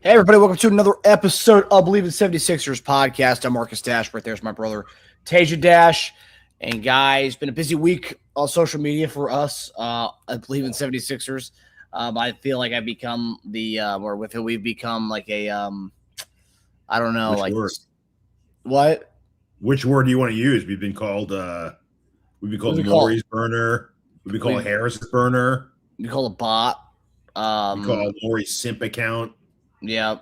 Hey, everybody, welcome to another episode of Bleav In 76ers podcast. I'm Marcus Dash. Right there's my brother, Tasia Dash. And, guys, been a busy week on social media for us at Bleav In 76ers. I feel like I've become or with it, we've become like a, I don't know, Which like, word? What? Which word do you want to use? We've been called Morey's burner. We've been called Harris's burner. We call it bot. We call Morey's simp account. Yeah.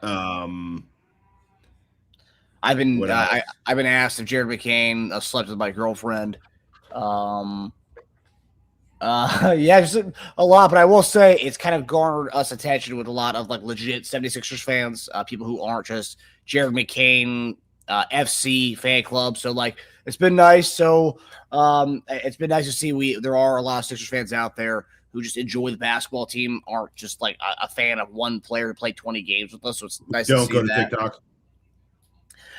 I've been asked if Jared McCain slept with my girlfriend. Yeah, just a lot, but I will say it's kind of garnered us attention with a lot of like legit 76ers fans, people who aren't just Jared McCain FC fan club. So like it's been nice. So it's been nice to see there are a lot of Sixers fans out there who just enjoy the basketball team, aren't just like a fan of one player who played 20 games with us. So it's nice to see that. Don't go to TikTok.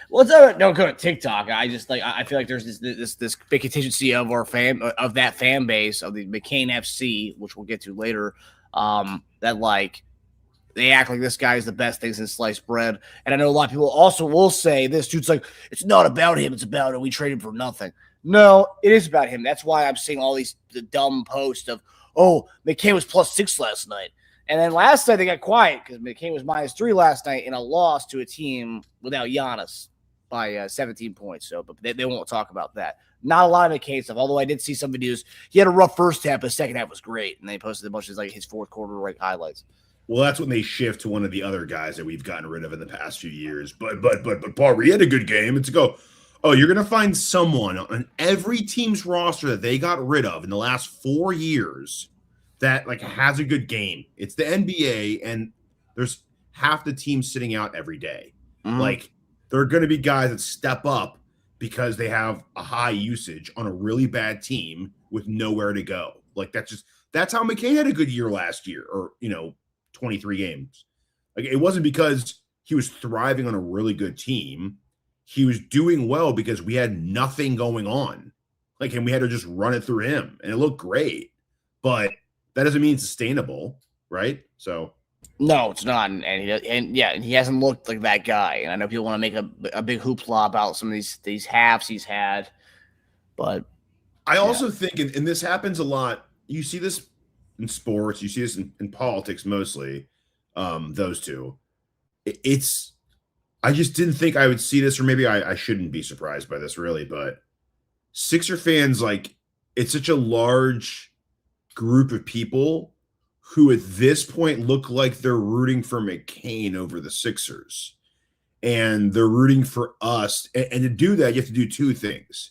Well, don't go to TikTok. I just I feel like there's this big contingency of that fan base of the McCain FC, which we'll get to later. That like they act like this guy is the best thing since sliced bread. And I know a lot of people also will say this dude's like, it's not about him, it's about it. We traded him for nothing. No, it is about him. That's why I'm seeing all the dumb posts of, oh, McCain was +6 last night. And then last night they got quiet because McCain was -3 last night in a loss to a team without Giannis by 17 points. So, but they won't talk about that. Not a lot of McCain stuff, although I did see some videos. He had a rough first half, but second half was great. And they posted a bunch of his fourth quarter highlights. Well, that's when they shift to one of the other guys that we've gotten rid of in the past few years. But Paul, he had a good game. It's go. Oh, you're going to find someone on every team's roster that they got rid of in the last 4 years that like has a good game. It's the NBA, and there's half the team sitting out every day. Mm-hmm. Like there are going to be guys that step up because they have a high usage on a really bad team with nowhere to go. Like that's how McCain had a good year last year, or 23 games. Like it wasn't because he was thriving on a really good team. He was doing well because we had nothing going on. And we had to just run it through him, and it looked great. But that doesn't mean sustainable, right? So no, it's not. And he hasn't looked like that guy. And I know people want to make a big hoopla about some of these halves he's had. But I also think, and this happens a lot, you see this in sports, you see this in politics mostly, those two. I just didn't think I would see this, or maybe I shouldn't be surprised by this really, but Sixer fans, like, it's such a large group of people who at this point look like they're rooting for McCain over the Sixers. And they're rooting for us. And to do that, you have to do two things.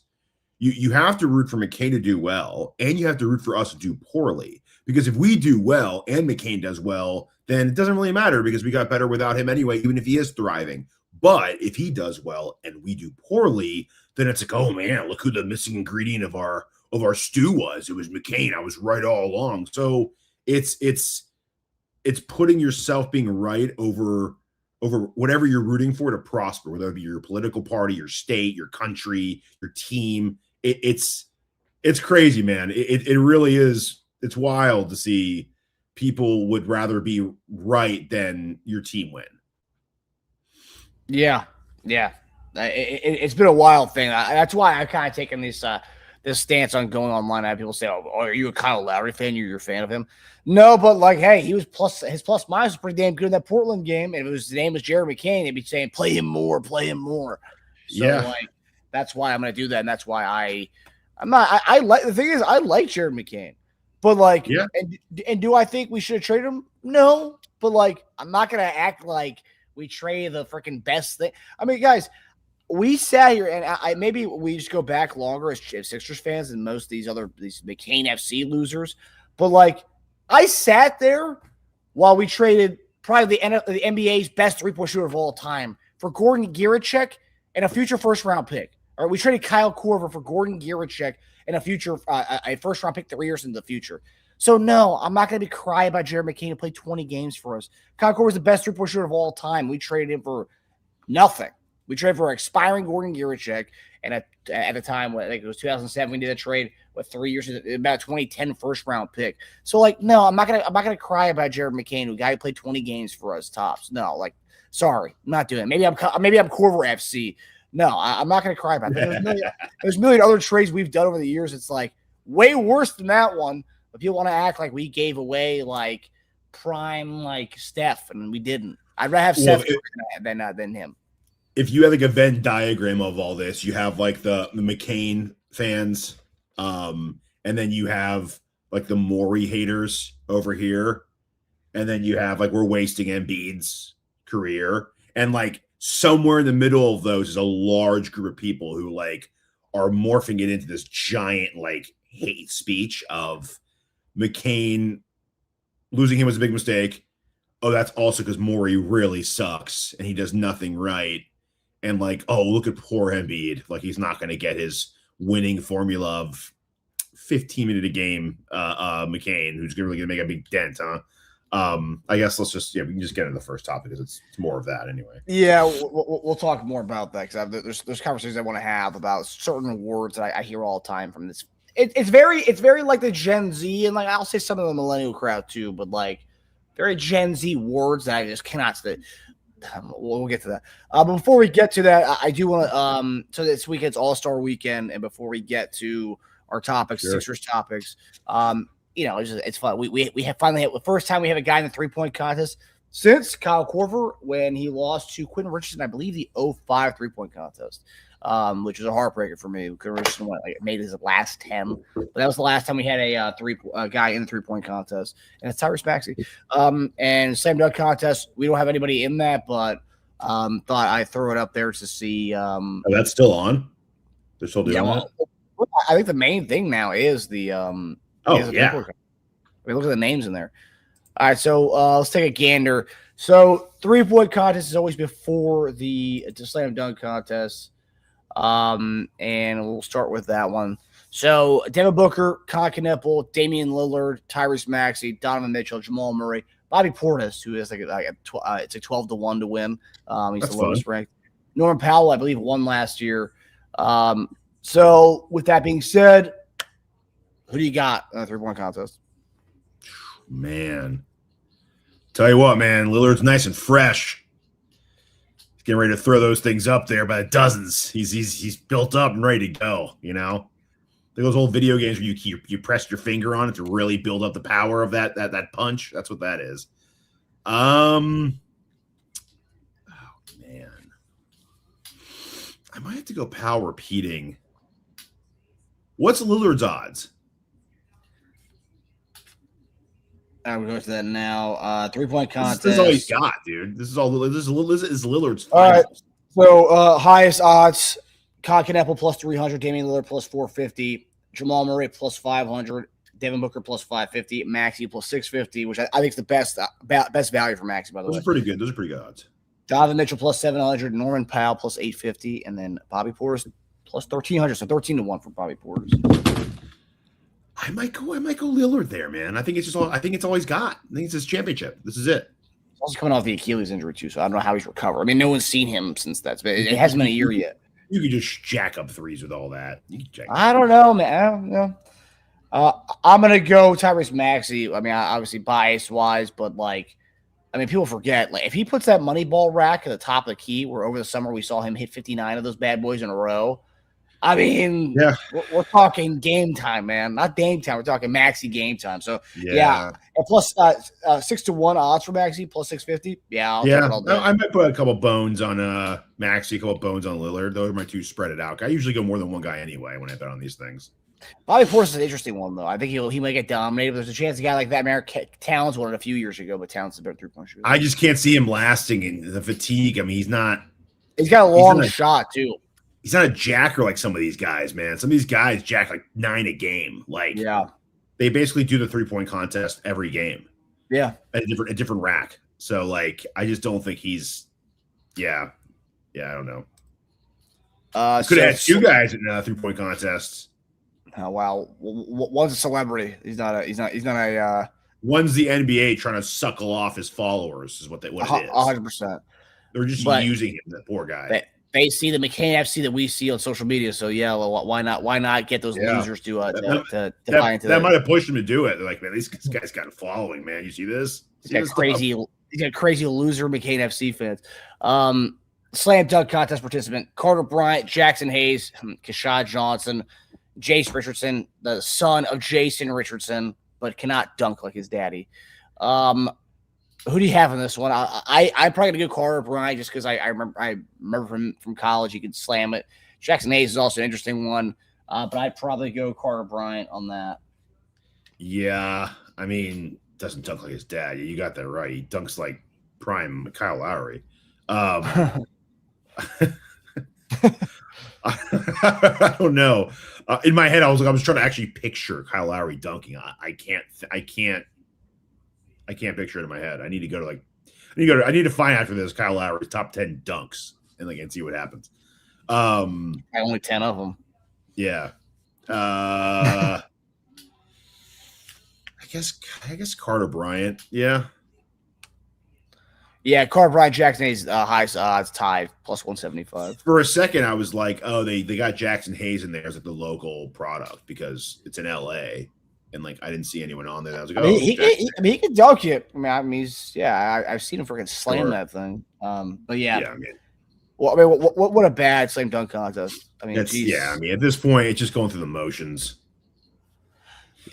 You have to root for McCain to do well, and you have to root for us to do poorly. Because if we do well and McCain does well, then it doesn't really matter because we got better without him anyway, even if he is thriving. But if he does well and we do poorly, then it's like, oh man, look who the missing ingredient of our stew was. It was McCain. I was right all along. So it's putting yourself being right over whatever you're rooting for to prosper, whether it be your political party, your state, your country, your team. It's crazy, man. It really is. It's wild to see people would rather be right than your team win. Yeah. It's been a wild thing. That's why I've kind of taken this stance on going online. I have people say, "Oh, are you a Kyle Lowry fan? You're a fan of him?" No, but like, hey, his plus minus was pretty damn good in that Portland game. And if his name was Jared McCain, they'd be saying, "Play him more." So like, that's why I'm going to do that, and that's why I'm not. I like the thing is I like Jared McCain, but like, and do I think we should have traded him? No, but like, I'm not going to act like we trade the freaking best thing. I mean, guys, we sat here, and maybe we just go back longer as Sixers fans than most of these McCain FC losers. But like, I sat there while we traded probably the NBA's best 3-point shooter of all time for Gordon Giericek and a future first-round pick. Or we traded Kyle Korver for Gordon Giericek and a future a first-round pick 3 years into the future. So, no, I'm not going to be crying about Jared McCain who played 20 games for us. Kyle Korver was the best 3-point shooter of all time. We traded him for nothing. We traded for expiring Gordon Giericek, and at the time, I think it was 2007, we did a trade with 3 years, about 2010 first-round pick. So, like, no, I'm not gonna cry about Jared McCain, who guy who played 20 games for us tops. No, like, Sorry, I'm not doing it. Maybe I'm Corver FC. No, I'm not going to cry about that. There's a million other trades we've done over the years. It's like way worse than that one. But people want to act like we gave away like prime like Steph, and we didn't. I'd rather have Steph than him. If you have like a Venn diagram of all this, you have like the McCain fans, and then you have like the Morey haters over here, and then you have like we're wasting Embiid's career, and like somewhere in the middle of those is a large group of people who like are morphing it into this giant like hate speech of McCain losing him was a big mistake. Oh, that's also because Morey really sucks and he does nothing right. And like, oh, look at poor Embiid. Like he's not going to get his winning formula of 15-minute a game McCain, who's really going to make a big dent, huh? I guess let's just we can just get into the first topic because it's more of that anyway. Yeah, we'll talk more about that because there's conversations I want to have about certain awards that I hear all the time from this. It's very like the Gen Z and like I'll say some of the millennial crowd too, but like very Gen Z words that I just cannot say. We'll get to that. But before we get to that, I do want to so this weekend's All-Star weekend, and before we get to our topics, sure. Sixers topics, it's fun. We have finally the first time we have a guy in the 3-point contest since Kyle Korver when he lost to Quentin Richardson, I believe the 05 3-point contest, which was a heartbreaker for me. Quentin Richardson made his last 10, but that was the last time we had a guy in the 3-point contest, and it's Tyrese Maxey. And slam dunk contest, we don't have anybody in that, but thought I'd throw it up there to see. That's still on. They're still doing that. I think the main thing now is the I mean, look at the names in there. All right, so let's take a gander. So 3-point contest is always before the slam dunk contest. And we'll start with that one. So Devin Booker, Colin Kneppel, Damian Lillard, Tyrese Maxey, Donovan Mitchell, Jamal Murray, Bobby Portis, who is it's like 12-1 to win. He's That's the lowest ranked. Norman Powell, I believe, won last year. So with that being said, who do you got in the 3-point contest? Man, tell you what, man, Lillard's nice and fresh. He's getting ready to throw those things up there by the dozens. He's built up and ready to go. You know, those old video games where you press your finger on it to really build up the power of that punch. That's what that is. Oh man, I might have to go Powell repeating. What's Lillard's odds? I'm going to that now. 3-point contest. This is all he's got, dude. This is Lillard's. All right. So highest odds: Colin Kneppel plus 300, Damian Lillard plus 450, Jamal Murray plus 500, Devin Booker plus 550, Maxey plus 650, which I think is the best value for Maxey. By the way, those are pretty good. Those are pretty good odds. Donovan Mitchell plus 700, Norman Powell plus 850, and then Bobby Portis plus 1,300. So 13-1 for Bobby Portis. I might go Lillard there, man. I think it's all he's got. I think it's his championship. This is it. He's also coming off the Achilles injury too, so I don't know how he's recovered. I mean, no one's seen him since that. It hasn't been a year yet. You could just jack up threes with all that. I don't know, man. I don't know. I'm gonna go Tyrese Maxey. I mean, obviously bias wise, but like, I mean, people forget like if he puts that money ball rack at the top of the key, where over the summer we saw him hit 59 of those bad boys in a row. I mean, yeah, we're talking game time, man. Not Dame time. We're talking Maxey game time. So, yeah. And plus 6-1 odds for Maxey, plus 650. Yeah, I might put a couple bones on Maxey, a couple bones on Lillard. Those are my two spread it out. I usually go more than one guy anyway when I bet on these things. Bobby Portis is an interesting one, though. I think he might get dominated. But there's a chance a guy like that, Towns won it a few years ago, but Towns is a better 3-point shooter. I just can't see him lasting in the fatigue. I mean, he's not. He's got a long shot, too. He's not a jacker like some of these guys, man. Some of these guys jack like 9 a game. Like, they basically do the 3-point contest every game. Yeah, a different rack. So, like, I just don't think he's. I don't know. Could have had 2 guys in a 3-point contest. Oh wow, one's a celebrity. He's not a. One's the NBA trying to suckle off his followers. Is what it is. 100%. They're just using him. That poor guy. They see the McCain FC that we see on social media, so well, why not get those losers to buy into that? That might have pushed him to do it. They're like, man, this guy's got a following, man. You see this? He's got crazy He's got crazy loser McCain FC fans. Slam dunk contest participant Carter Bryant, Jackson Hayes, Kashad Johnson, Jace Richardson, the son of Jason Richardson, but cannot dunk like his daddy. Who do you have in this one? I'm probably gonna go Carter Bryant just because I remember from college he could slam it. Jackson Hayes is also an interesting one, but I'd probably go Carter Bryant on that. Yeah, I mean, doesn't dunk like his dad. You got that right. He dunks like prime Kyle Lowry. I don't know. In my head, I was trying to actually picture Kyle Lowry dunking. I can't picture it in my head. I need to find after this Kyle Lowry's top 10 dunks and see what happens. Only 10 of them. Yeah. I guess Carter Bryant. Yeah. Yeah, Carter Bryant, Jackson Hayes, highest odds tied, plus 175. For a second, I was like, oh, they got Jackson Hayes in there as the local product because it's in LA. And I didn't see anyone on there. I was like, he can dunk it. I've seen him freaking slam that thing. But yeah. Yeah, I mean, what a bad slam dunk contest. At this point, it's just going through the motions.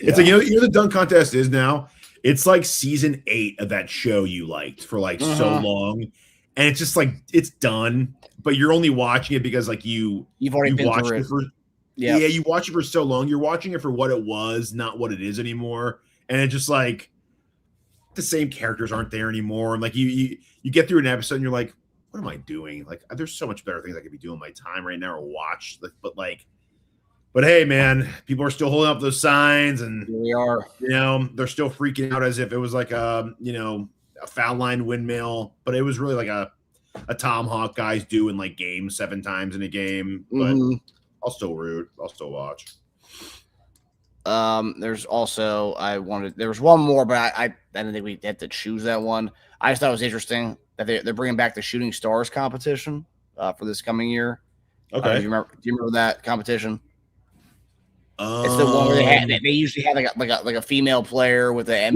Yeah. It's like, you know the dunk contest is now? It's like season 8 of that show you liked for so long. And it's just it's done, but you're only watching it because you've already been watched through it for you watch it for so long. You're watching it for what it was, not what it is anymore. And it's just the same characters aren't there anymore. And you get through an episode and you're like, what am I doing? There's so much better things I could be doing with my time right now or watch. But hey, man, people are still holding up those signs, and we are. They're still freaking out as if it was a foul line windmill, but it was really a tomahawk guys do in games 7 times in a game. But I'll still root. I'll still watch. There's also there was one more, but I didn't think we had to choose that one. I just thought it was interesting that they're bringing back the Shooting Stars competition for this coming year. Okay, do you remember that competition? It's the one where they usually have like a female player with a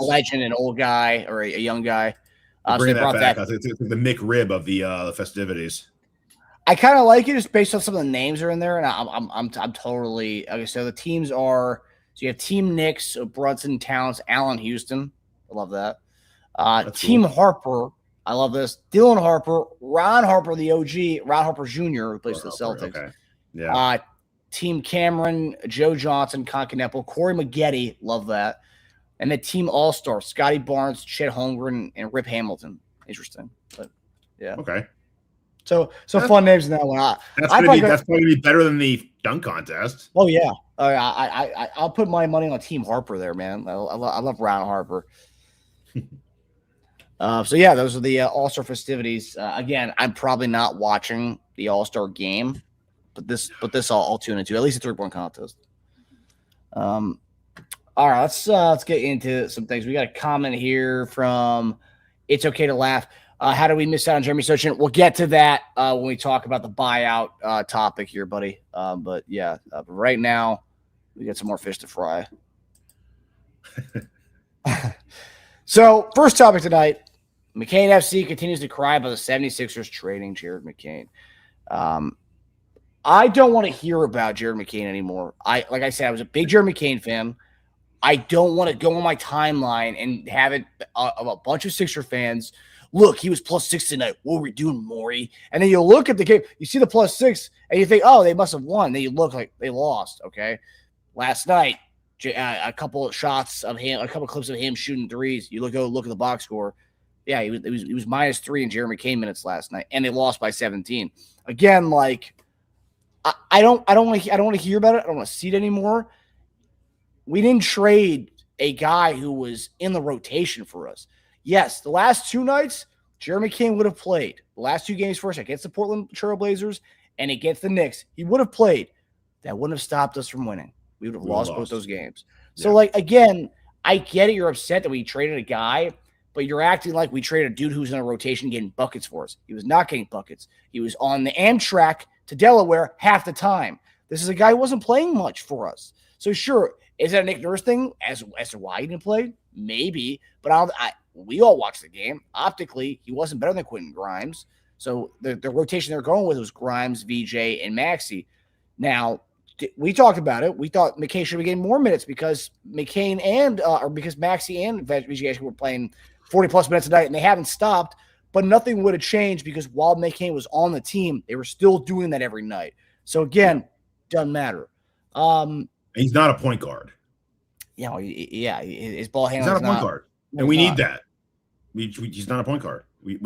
legend, an old guy or a young guy. So they brought that back. It's the McRib of the festivities. I kind of like it just based on some of the names are in there, and I'm totally okay. So the teams are you have Team Knicks, Brunson, Towns, Allen, Houston. I love that. Team cool. Harper. I love this. Dylan Harper, Ron Harper, the OG, Ron Harper Jr. who plays for the Celtics. Okay. Yeah. Team Cameron, Joe Johnson, Concanepo, Corey Maggette, love that. And the Team All-Star, Scotty Barnes, Chet Holmgren, and Rip Hamilton. Interesting. But yeah. Okay. So fun names in that one. That's going to be better than the dunk contest. Oh, yeah. I'll put my money on Team Harper there, man. I love Ron Harper. Those are the All-Star festivities. Again, I'm probably not watching the All-Star game. But this I'll tune into, at least a 3-point contest. All right, let's get into some things. We got a comment here from It's Okay to Laugh. How do we miss out on Jeremy Sochan? We'll get to that when we talk about the buyout topic here, buddy. But right now we got some more fish to fry. So first topic tonight, McCain FC continues to cry about the 76ers trading Jared McCain. I don't want to hear about Jared McCain anymore. Like I said, I was a big Jared McCain fan. I don't want to go on my timeline and have it of a bunch of Sixer fans. Look, he was +6 tonight. What were we doing, Morey? And then you look at the game, you see the +6, and you think, oh, they must have won. Then you look like they lost, okay? Last night, a couple of shots of him, a couple of clips of him shooting threes. You look at the box score. Yeah, he was -3 in Jared McCain minutes last night, and they lost by 17. Again, I don't want to hear about it. I don't want to see it anymore. We didn't trade a guy who was in the rotation for us. Yes, the last 2 nights, Jeremy McCain would have played. The last 2 games for us against the Portland Trail Blazers and against the Knicks, he would have played. That wouldn't have stopped us from winning. We would have lost both those games. Yeah. So, again, I get it. You're upset that we traded a guy, but you're acting like we traded a dude who's in a rotation getting buckets for us. He was not getting buckets. He was on the Amtrak to Delaware half the time. This is a guy who wasn't playing much for us. So sure, is that a Nick Nurse thing as to why he didn't play? Maybe, but we all watched the game. Optically, he wasn't better than Quentin Grimes. So the rotation they're going with was Grimes, VJ, and Maxey. Now, we talked about it. We thought McCain should be getting more minutes because McCain because Maxey and VJ were playing 40-plus minutes a night, and they haven't stopped. But nothing would have changed because while McCain was on the team, they were still doing that every night. So, again, doesn't matter. He's not a point guard. His ball handling. He's not a point guard, and we need that. He's not a point guard. We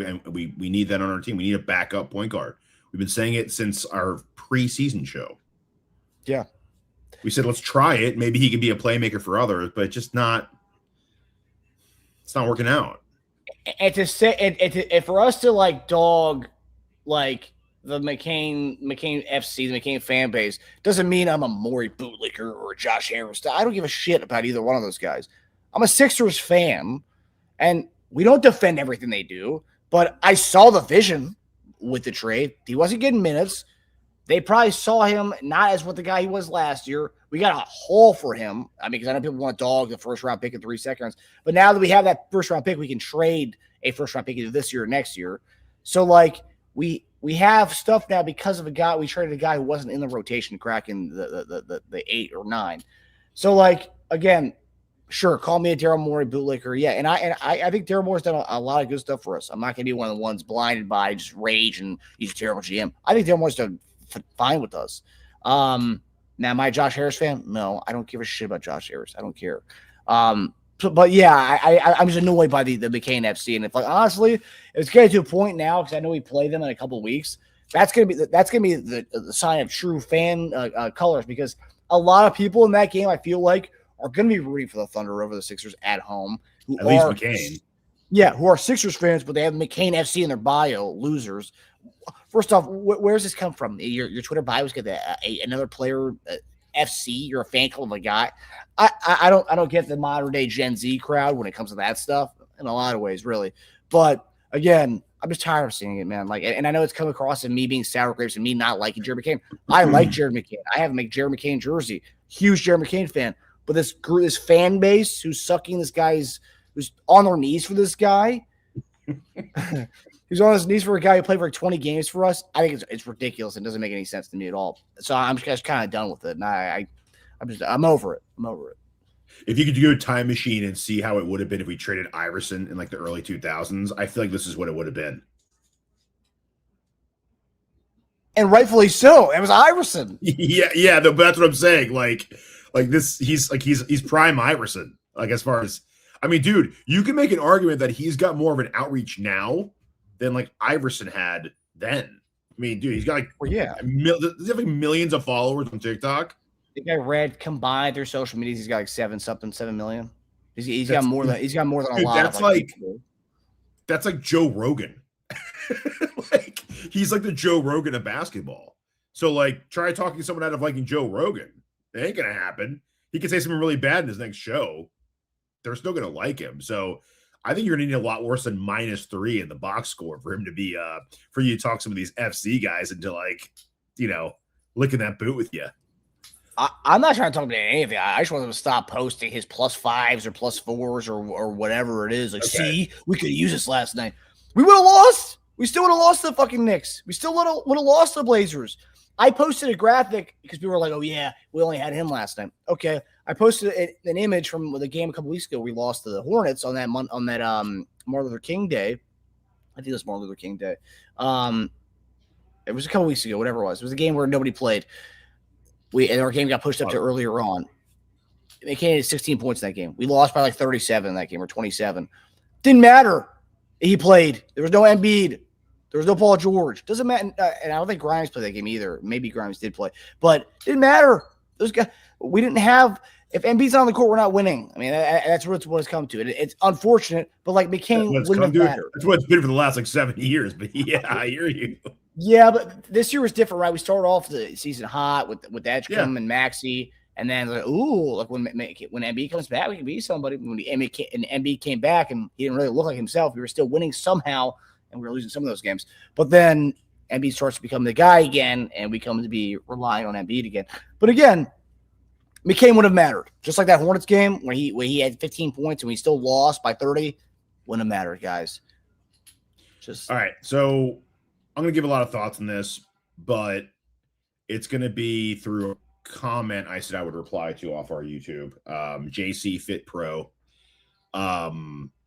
need that on our team. We need a backup point guard. We've been saying it since our preseason show. Yeah, we said let's try it. Maybe he can be a playmaker for others, but it's not working out. And to say, and for us to like dog like the McCain FC, the McCain fan base, doesn't mean I'm a Morey bootlicker or a Josh Harris. I don't give a shit about either one of those guys. I'm a Sixers fan, and we don't defend everything they do, but I saw the vision with the trade. He wasn't getting minutes. They probably saw him not as what the guy he was last year. We got a hole for him. I mean, because I know people want to dog the first-round pick in 3 seconds. But now that we have that first-round pick, we can trade a first-round pick either this year or next year. So, like, we have stuff now because of a guy. We traded a guy who wasn't in the rotation cracking the 8 or 9. So, like, again, sure, call me a Daryl Morey bootlicker. Yeah, and I think Daryl Morey's done a lot of good stuff for us. I'm not going to be one of the ones blinded by just rage and he's a terrible GM. I think Daryl Morey's done fine with us. Now, am I a Josh Harris fan? No, I don't give a shit about Josh Harris. I don't care. But yeah, I'm just annoyed by the McCain FC, and if like honestly, it's getting to a point now because I know we play them in a couple of weeks. That's gonna be the sign of true fan colors because a lot of people in that game I feel like are gonna be rooting for the Thunder over the Sixers at home. At least McCain. Yeah, who are Sixers fans, but they have McCain FC in their bio. Losers. First off, where does this come from? Your Twitter bio's got another player FC. You're a fan club of a guy. I don't get the modern day Gen Z crowd when it comes to that stuff in a lot of ways, really. But again, I'm just tired of seeing it, man. Like, and I know it's come across as me being sour grapes and me not liking Jared McCain. I like Jared McCain. I have a Jared McCain jersey. Huge Jared McCain fan. But this fan base who's sucking this guy's, who's on their knees for this guy. He's on his knees for a guy who played for like 20 games for us. I think it's ridiculous and doesn't make any sense to me at all. So I'm just kind of done with it. And I'm over it. I'm over it. If you could do a time machine and see how it would have been if we traded Iverson in like the early 2000s, I feel like this is what it would have been. And rightfully so. It was Iverson. Yeah, but that's what I'm saying. Like this, he's prime Iverson. Like as far as, I mean, dude, you can make an argument that he's got more of an outreach now than like Iverson had then. I mean, dude, he's got like does he have like millions of followers on TikTok? I think I read combined their social medias, he's got like 7 million. He's got more than a lot. That's that's like Joe Rogan. Like he's like the Joe Rogan of basketball. So like try talking someone out of liking Joe Rogan. It ain't gonna happen. He could say something really bad in his next show. They're still gonna like him. So I think you're gonna need a lot worse than -3 in the box score for him to be for you to talk some of these FC guys into like, licking that boot with you. I'm not trying to talk about anything. I just want him to stop posting his +5s or +4s or whatever it is. Like, Okay. See, we could use this last night. We would have lost. We still would have lost the fucking Knicks. We still would have lost the Blazers. I posted a graphic because people were like, "Oh yeah, we only had him last night." Okay, I posted an image from the game a couple weeks ago. We lost to the Hornets on that Martin Luther King Day. I think it was Martin Luther King Day. It was a couple weeks ago, whatever it was. It was a game where nobody played. And our game got pushed up to earlier on. They came in 16 points in that game. We lost by like 37 in that game or 27. Didn't matter. He played. There was no Embiid. There was no Paul George. Doesn't matter. And I don't think Grimes played that game either. Maybe Grimes did play. But didn't matter. Those guys, we didn't have – if Embiid's on the court, we're not winning. I mean, that's what it's come to. It's unfortunate, but like McCain wouldn't have mattered. That's what it's been for the last like 7 years. But yeah, I hear you. Yeah, but this year was different, right? We started off the season hot with Edgecombe and Maxey, and then like, when Embiid comes back, we can be somebody. When Embiid came back and he didn't really look like himself, we were still winning somehow, and we were losing some of those games. But then Embiid starts to become the guy again, and we come to be relying on Embiid again. But again, McCain would have mattered, just like that Hornets game when he had 15 points and we still lost by 30. when it matters, guys. Just all right. So I'm going to give a lot of thoughts on this, but it's going to be through a comment I said I would reply to off our YouTube. JC Fit Pro.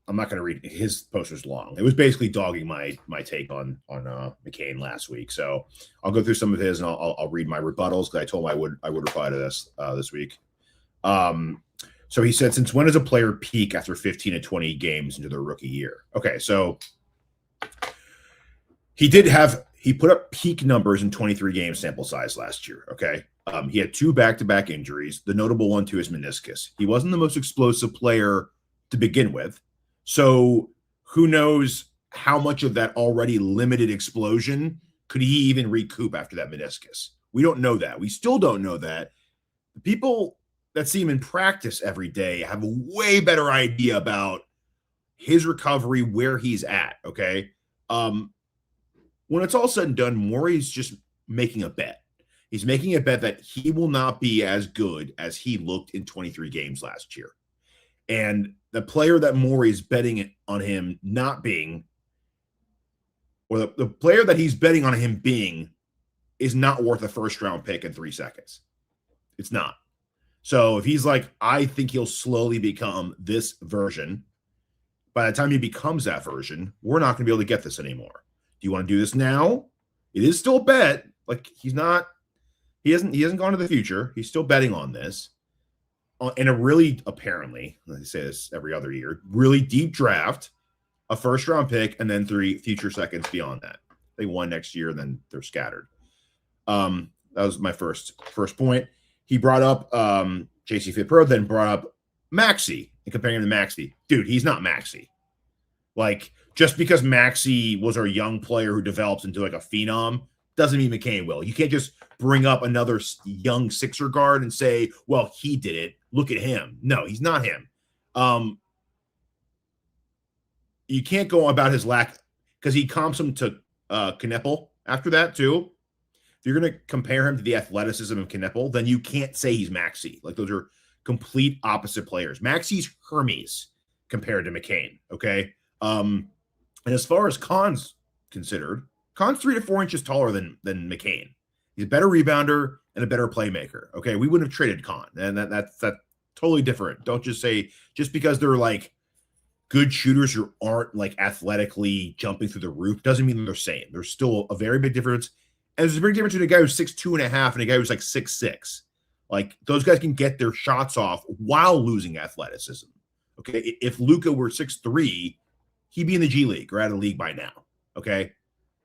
I'm not going to read his post was long. It was basically dogging my take on McCain last week. So I'll go through some of his and I'll read my rebuttals because I told him I would reply to this week. So he said, since when does a player peak after 15 to 20 games into their rookie year? Okay, so he put up peak numbers in 23 game sample size last year. Okay. He had 2 back-to-back injuries, the notable one to his meniscus. He wasn't the most explosive player to begin with. So who knows how much of that already limited explosion could he even recoup after that meniscus? We don't know that. We still don't know that. The people that see him in practice every day have a way better idea about his recovery, where he's at, okay? When it's all said and done, Morey's just making a bet. He's making a bet that he will not be as good as he looked in 23 games last year. And the player that Morey is betting on him not being, or the player that he's betting on him being, is not worth a first-round pick in 3 seconds. It's not. So if he's like, I think he'll slowly become this version, by the time he becomes that version, we're not going to be able to get this anymore. Do you want to do this now? It is still a bet. Like he hasn't gone to the future. He's still betting on this. In a really, apparently, I say this every other year, really deep draft, a first round pick, and then 3 future seconds beyond that. They won next year, then they're scattered. That was my first point. He brought up JC Fit Pro, then brought up Maxey and comparing him to Maxey. Dude, he's not Maxey. Like, just because Maxey was our young player who develops into like a phenom doesn't mean McCain will. You can't just bring up another young Sixer guard and say, well, he did it. Look at him. No, he's not him. You can't go about his lack because he comps him to Kneppel after that too. If you're going to compare him to the athleticism of Kneppel, then you can't say he's Maxey. Like those are complete opposite players. Maxey's Hermes compared to McCain. Okay. And as far as Khan's considered, Khan's 3 to 4 inches taller than McCain. He's a better rebounder and a better playmaker. Okay, we wouldn't have traded Khan, and that's totally different. Don't just say just because they're like good shooters who aren't like athletically jumping through the roof doesn't mean they're the same. There's still a very big difference, and there's a big difference between a guy who's 6'2.5" and a guy who's like 6'6". Like those guys can get their shots off while losing athleticism. Okay, if Luka were 6'3", he'd be in the G League or out of the league by now. Okay.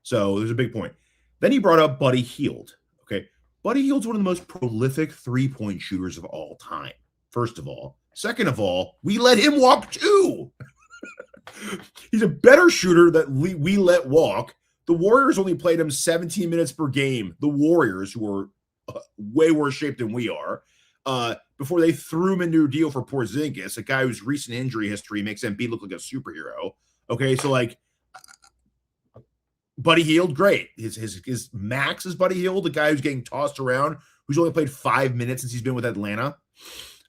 So there's a big point. Then he brought up Buddy Hield. Okay. Buddy Hield's one of the most prolific 3-point shooters of all time. First of all. Second of all, we let him walk too. He's a better shooter that we let walk. The Warriors only played him 17 minutes per game. The Warriors, who are way worse shape than we are, before they threw him into a deal for Porzingis, a guy whose recent injury history makes Embiid look like a superhero. Okay, so like Buddy Hield, great. His max is Buddy Hield, the guy who's getting tossed around, who's only played 5 minutes since he's been with Atlanta.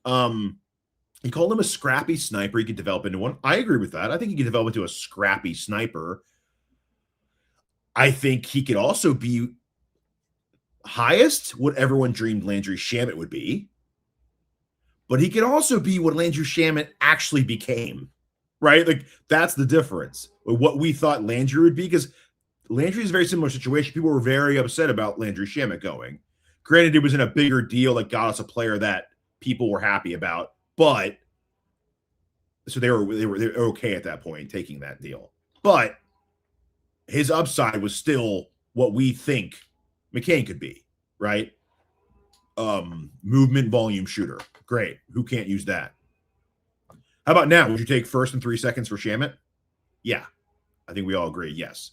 He called him a scrappy sniper. He could develop into one. I agree with that. I think he could develop into a scrappy sniper. I think he could also be highest what everyone dreamed Landry Shamet would be. But he could also be what Landry Shamet actually became. Right? Like that's the difference. What we thought Landry would be, because Landry is a very similar situation. People were very upset about Landry Shamet going. Granted, it was in a bigger deal that got us a player that people were happy about, but so they were okay at that point taking that deal. But his upside was still what we think McCain could be, right? Movement volume shooter. Great. Who can't use that? How about now? Would you take first and 3 seconds for Shamet? Yeah. I think we all agree. Yes.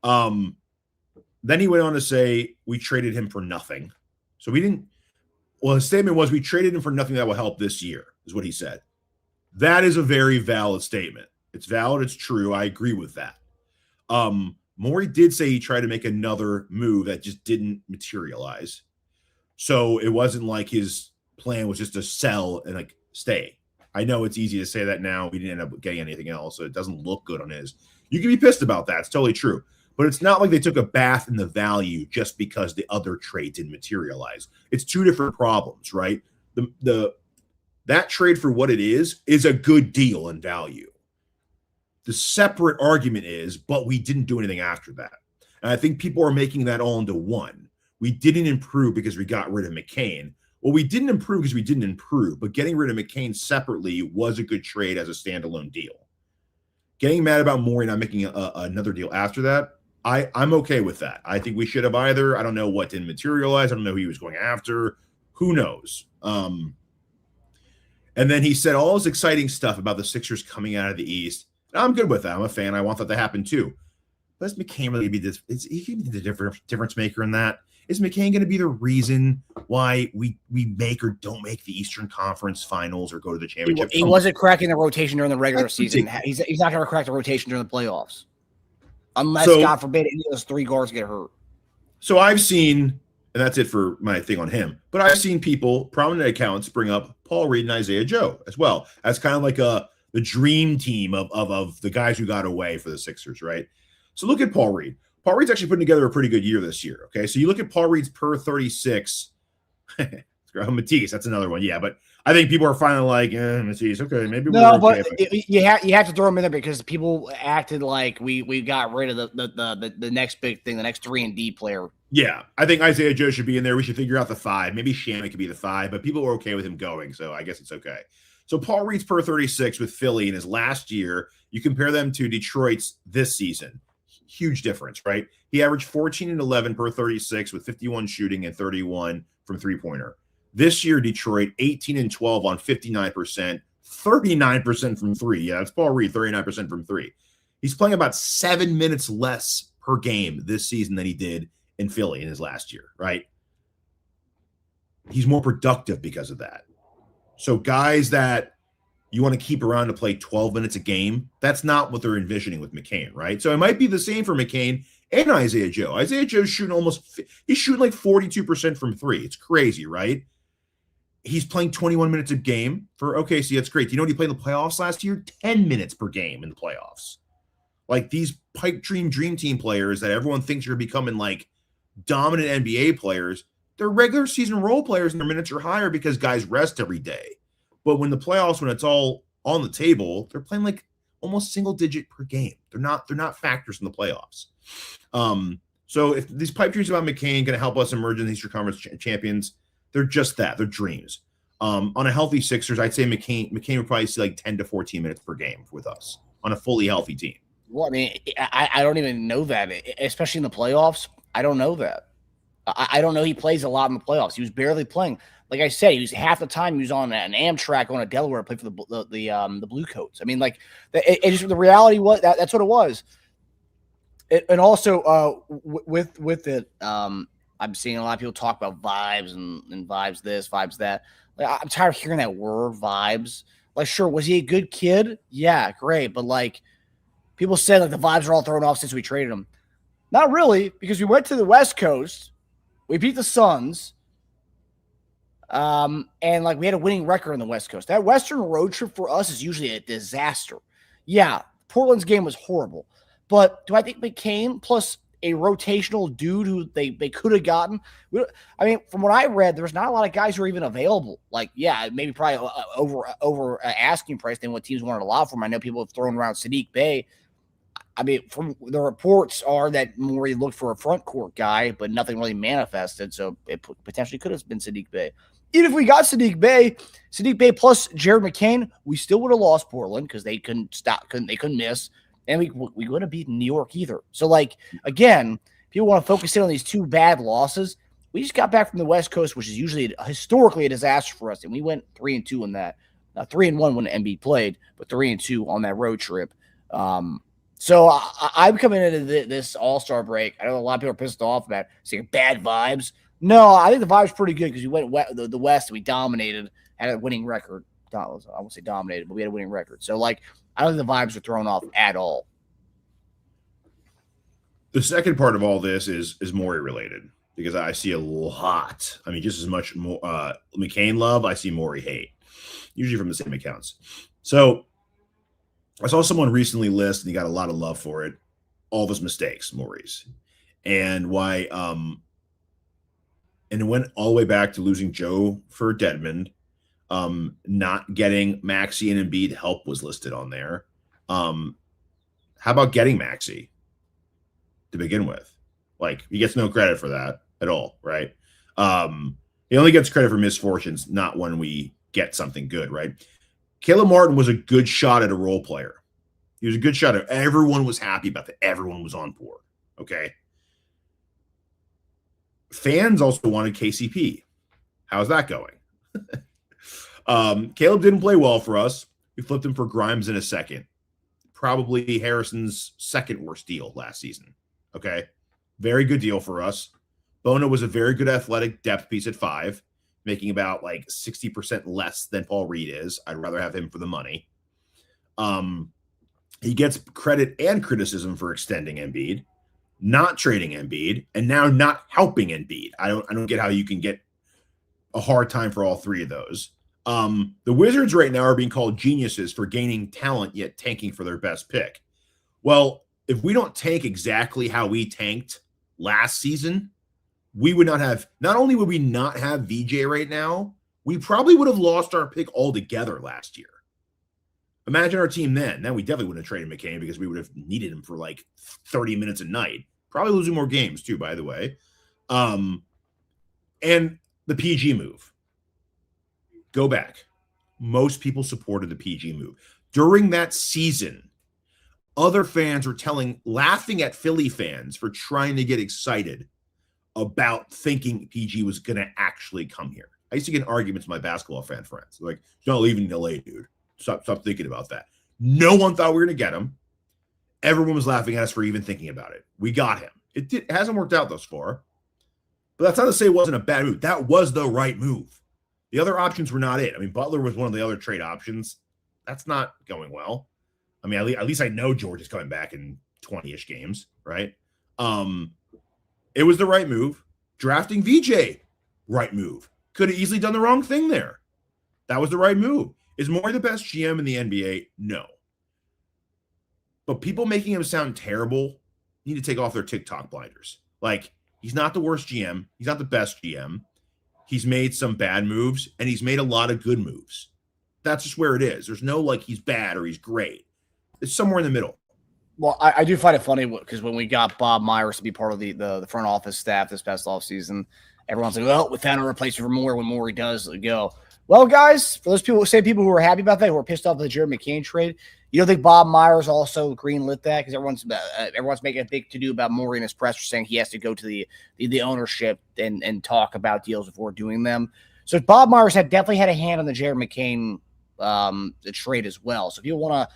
Then he went on to say we traded him for nothing. So we didn't. Well, his statement was we traded him for nothing that will help this year, is what he said. That is a very valid statement. It's valid. It's true. I agree with that. Morey did say he tried to make another move that just didn't materialize. So it wasn't like his plan was just to sell and like stay. I know it's easy to say that now. We didn't end up getting anything else, so it doesn't look good on his. You can be pissed about that. It's totally true. But it's not like they took a bath in the value just because the other trade didn't materialize. It's two different problems, right? That trade for what it is a good deal in value. The separate argument is, but we didn't do anything after that. And I think people are making that all into one. We didn't improve because we got rid of McCain. Well, we didn't improve because we didn't improve, but getting rid of McCain separately was a good trade as a standalone deal. Getting mad about Morey not making another deal after that, I'm okay with that. I think we should have either. I don't know what didn't materialize. I don't know who he was going after. Who knows? And then he said all this exciting stuff about the Sixers coming out of the East. I'm good with that. I'm a fan. I want that to happen too. But is McCain really be this? Is he the difference maker in that? Is McCain going to be the reason why we make or don't make the Eastern Conference Finals or go to the championship? He wasn't cracking the rotation during the regular season. He's not going to crack the rotation during the playoffs, unless God forbid any of those three guards get hurt. So I've seen, and that's it for my thing on him. But I've seen people, prominent accounts, bring up Paul Reed and Isaiah Joe as well as kind of like the dream team of the guys who got away for the Sixers, right? So look at Paul Reed. Paul Reed's actually putting together a pretty good year this year, okay? So you look at Paul Reed's per 36. Matisse, that's another one, yeah. But I think people are finally like, Matisse, okay, maybe no, we're okay. But you have to throw him in there because people acted like we got rid of the next big thing, the next 3-and-D player. Yeah, I think Isaiah Joe should be in there. We should figure out the 5. Maybe Shaman could be the 5, but people were okay with him going, so I guess it's okay. So Paul Reed's per 36 with Philly in his last year. You compare them to Detroit's this season. Huge difference, right? He averaged 14 and 11 per 36 with 51 shooting and 31 from three-pointer. This year, Detroit 18 and 12 on 59%, 39% from three. Yeah, that's Paul Reed, 39% from three. He's playing about 7 minutes less per game this season than he did in Philly in his last year, right? He's more productive because of that. So guys that you want to keep around to play 12 minutes a game, that's not what they're envisioning with McCain, right? So it might be the same for McCain and Isaiah Joe. Isaiah Joe's shooting he's shooting like 42% from three. It's crazy, right? He's playing 21 minutes a game for OKC. That's great. Do you know what he played in the playoffs last year? 10 minutes per game in the playoffs. Like these pipe dream team players that everyone thinks are becoming like dominant NBA players, they're regular season role players and their minutes are higher because guys rest every day. But when the playoffs, when it's all on the table, they're playing like almost single digit per game. They're not factors in the playoffs. So if these pipe dreams about McCain going to help us emerge in the Eastern Conference champions, they're just that. They're dreams. On a healthy Sixers, I'd say McCain would probably see like 10 to 14 minutes per game with us on a fully healthy team. Well, I mean, I don't even know that, especially in the playoffs. I don't know that. I don't know he plays a lot in the playoffs. He was barely playing. Like I said, he was half the time he was on an Amtrak on a Delaware to play for the Blue Coats. I mean, like it just the reality was that's what it was. And also with it, I'm seeing a lot of people talk about vibes and vibes this, vibes that. Like, I'm tired of hearing that word vibes. Like, sure, was he a good kid? Yeah, great. But like people said, like the vibes are all thrown off since we traded him. Not really, because we went to the West Coast, we beat the Suns. And like we had a winning record on the West Coast. That Western road trip for us is usually a disaster. Yeah, Portland's game was horrible. But do I think McCain plus a rotational dude who they could have gotten? I mean, from what I read, there's not a lot of guys who are even available. Like, yeah, maybe probably over asking price than what teams wanted to allow for him. I know people have thrown around Sadiq Bey. I mean, from the reports are that Morey looked for a front court guy, but nothing really manifested. So it potentially could have been Sadiq Bey. Even if we got Sadiq Bey plus Jared McCain, we still would have lost Portland because they couldn't miss, and we wouldn't have beaten New York either. So, like, again, people want to focus in on these two bad losses. We just got back from the West Coast, which is usually historically a disaster for us, and we went 3-2 on that. 3-1 when Embiid played, but 3-2 on that road trip. So I'm coming into this All-Star break. I know a lot of people are pissed off about seeing bad vibes. No, I think the vibe's pretty good because we went the West, we dominated, had a winning record. I won't say dominated, but we had a winning record. So, like, I don't think the vibes are thrown off at all. The second part of all this is Morey related because I see a lot. I mean, just as much McCain love, I see Morey hate. usually from the same accounts. So I saw someone recently list, and he got a lot of love for it, all of his mistakes, Morey's, and why and it went all the way back to losing Joe for Dedmond. Not getting Maxey and Embiid help was listed on there. How about getting Maxey to begin with? Like, he gets no credit for that at all, right? He only gets credit for misfortunes, not when we get something good, right? Caleb Martin was a good shot at a role player. He was a good shot at everyone was happy about that. Everyone was on board. Okay. Fans also wanted KCP. How's that going? Caleb didn't play well for us. We flipped him for Grimes in a second. Probably Harrison's second worst deal last season. Okay. Very good deal for us. Bono was a very good athletic depth piece at 5, making about like 60% less than Paul Reed is. I'd rather have him for the money. He gets credit and criticism for extending Embiid, not trading Embiid, and now not helping Embiid. I don't get how you can get a hard time for all three of those. The Wizards right now are being called geniuses for gaining talent yet tanking for their best pick. Well, if we don't tank exactly how we tanked last season, we would not only would we not have VJ right now, we probably would have lost our pick altogether last year. Imagine our team then. Then we definitely wouldn't have traded McCain because we would have needed him for like 30 minutes a night. Probably losing more games too, by the way. And the PG move. Go back. Most people supported the PG move. During that season, other fans were laughing at Philly fans for trying to get excited about thinking PG was going to actually come here. I used to get in arguments with my basketball fan friends. Like, you're not leaving LA, dude. Stop thinking about that. No one thought we were going to get him. Everyone was laughing at us for even thinking about it. We got him. It hasn't worked out thus far. But that's not to say it wasn't a bad move. That was the right move. The other options were not it. I mean, Butler was one of the other trade options. That's not going well. I mean, at least I know George is coming back in 20-ish games, right? It was the right move. Drafting VJ, right move. Could have easily done the wrong thing there. That was the right move. Is Morey the best GM in the NBA? No. But people making him sound terrible need to take off their TikTok blinders. Like, he's not the worst GM. He's not the best GM. He's made some bad moves, and he's made a lot of good moves. That's just where it is. There's no, like, he's bad or he's great. It's somewhere in the middle. Well, I do find it funny because when we got Bob Myers to be part of the front office staff this past offseason, everyone's like, well, we found a replacement for Morey when Morey does go. Well, guys, for those people who are happy about that, who are pissed off with the Jared McCain trade, you don't think Bob Myers also greenlit that? Because everyone's making a big to-do about Morey and his presser saying he has to go to the ownership and talk about deals before doing them. So Bob Myers definitely had a hand on the Jared McCain the trade as well. So if you want to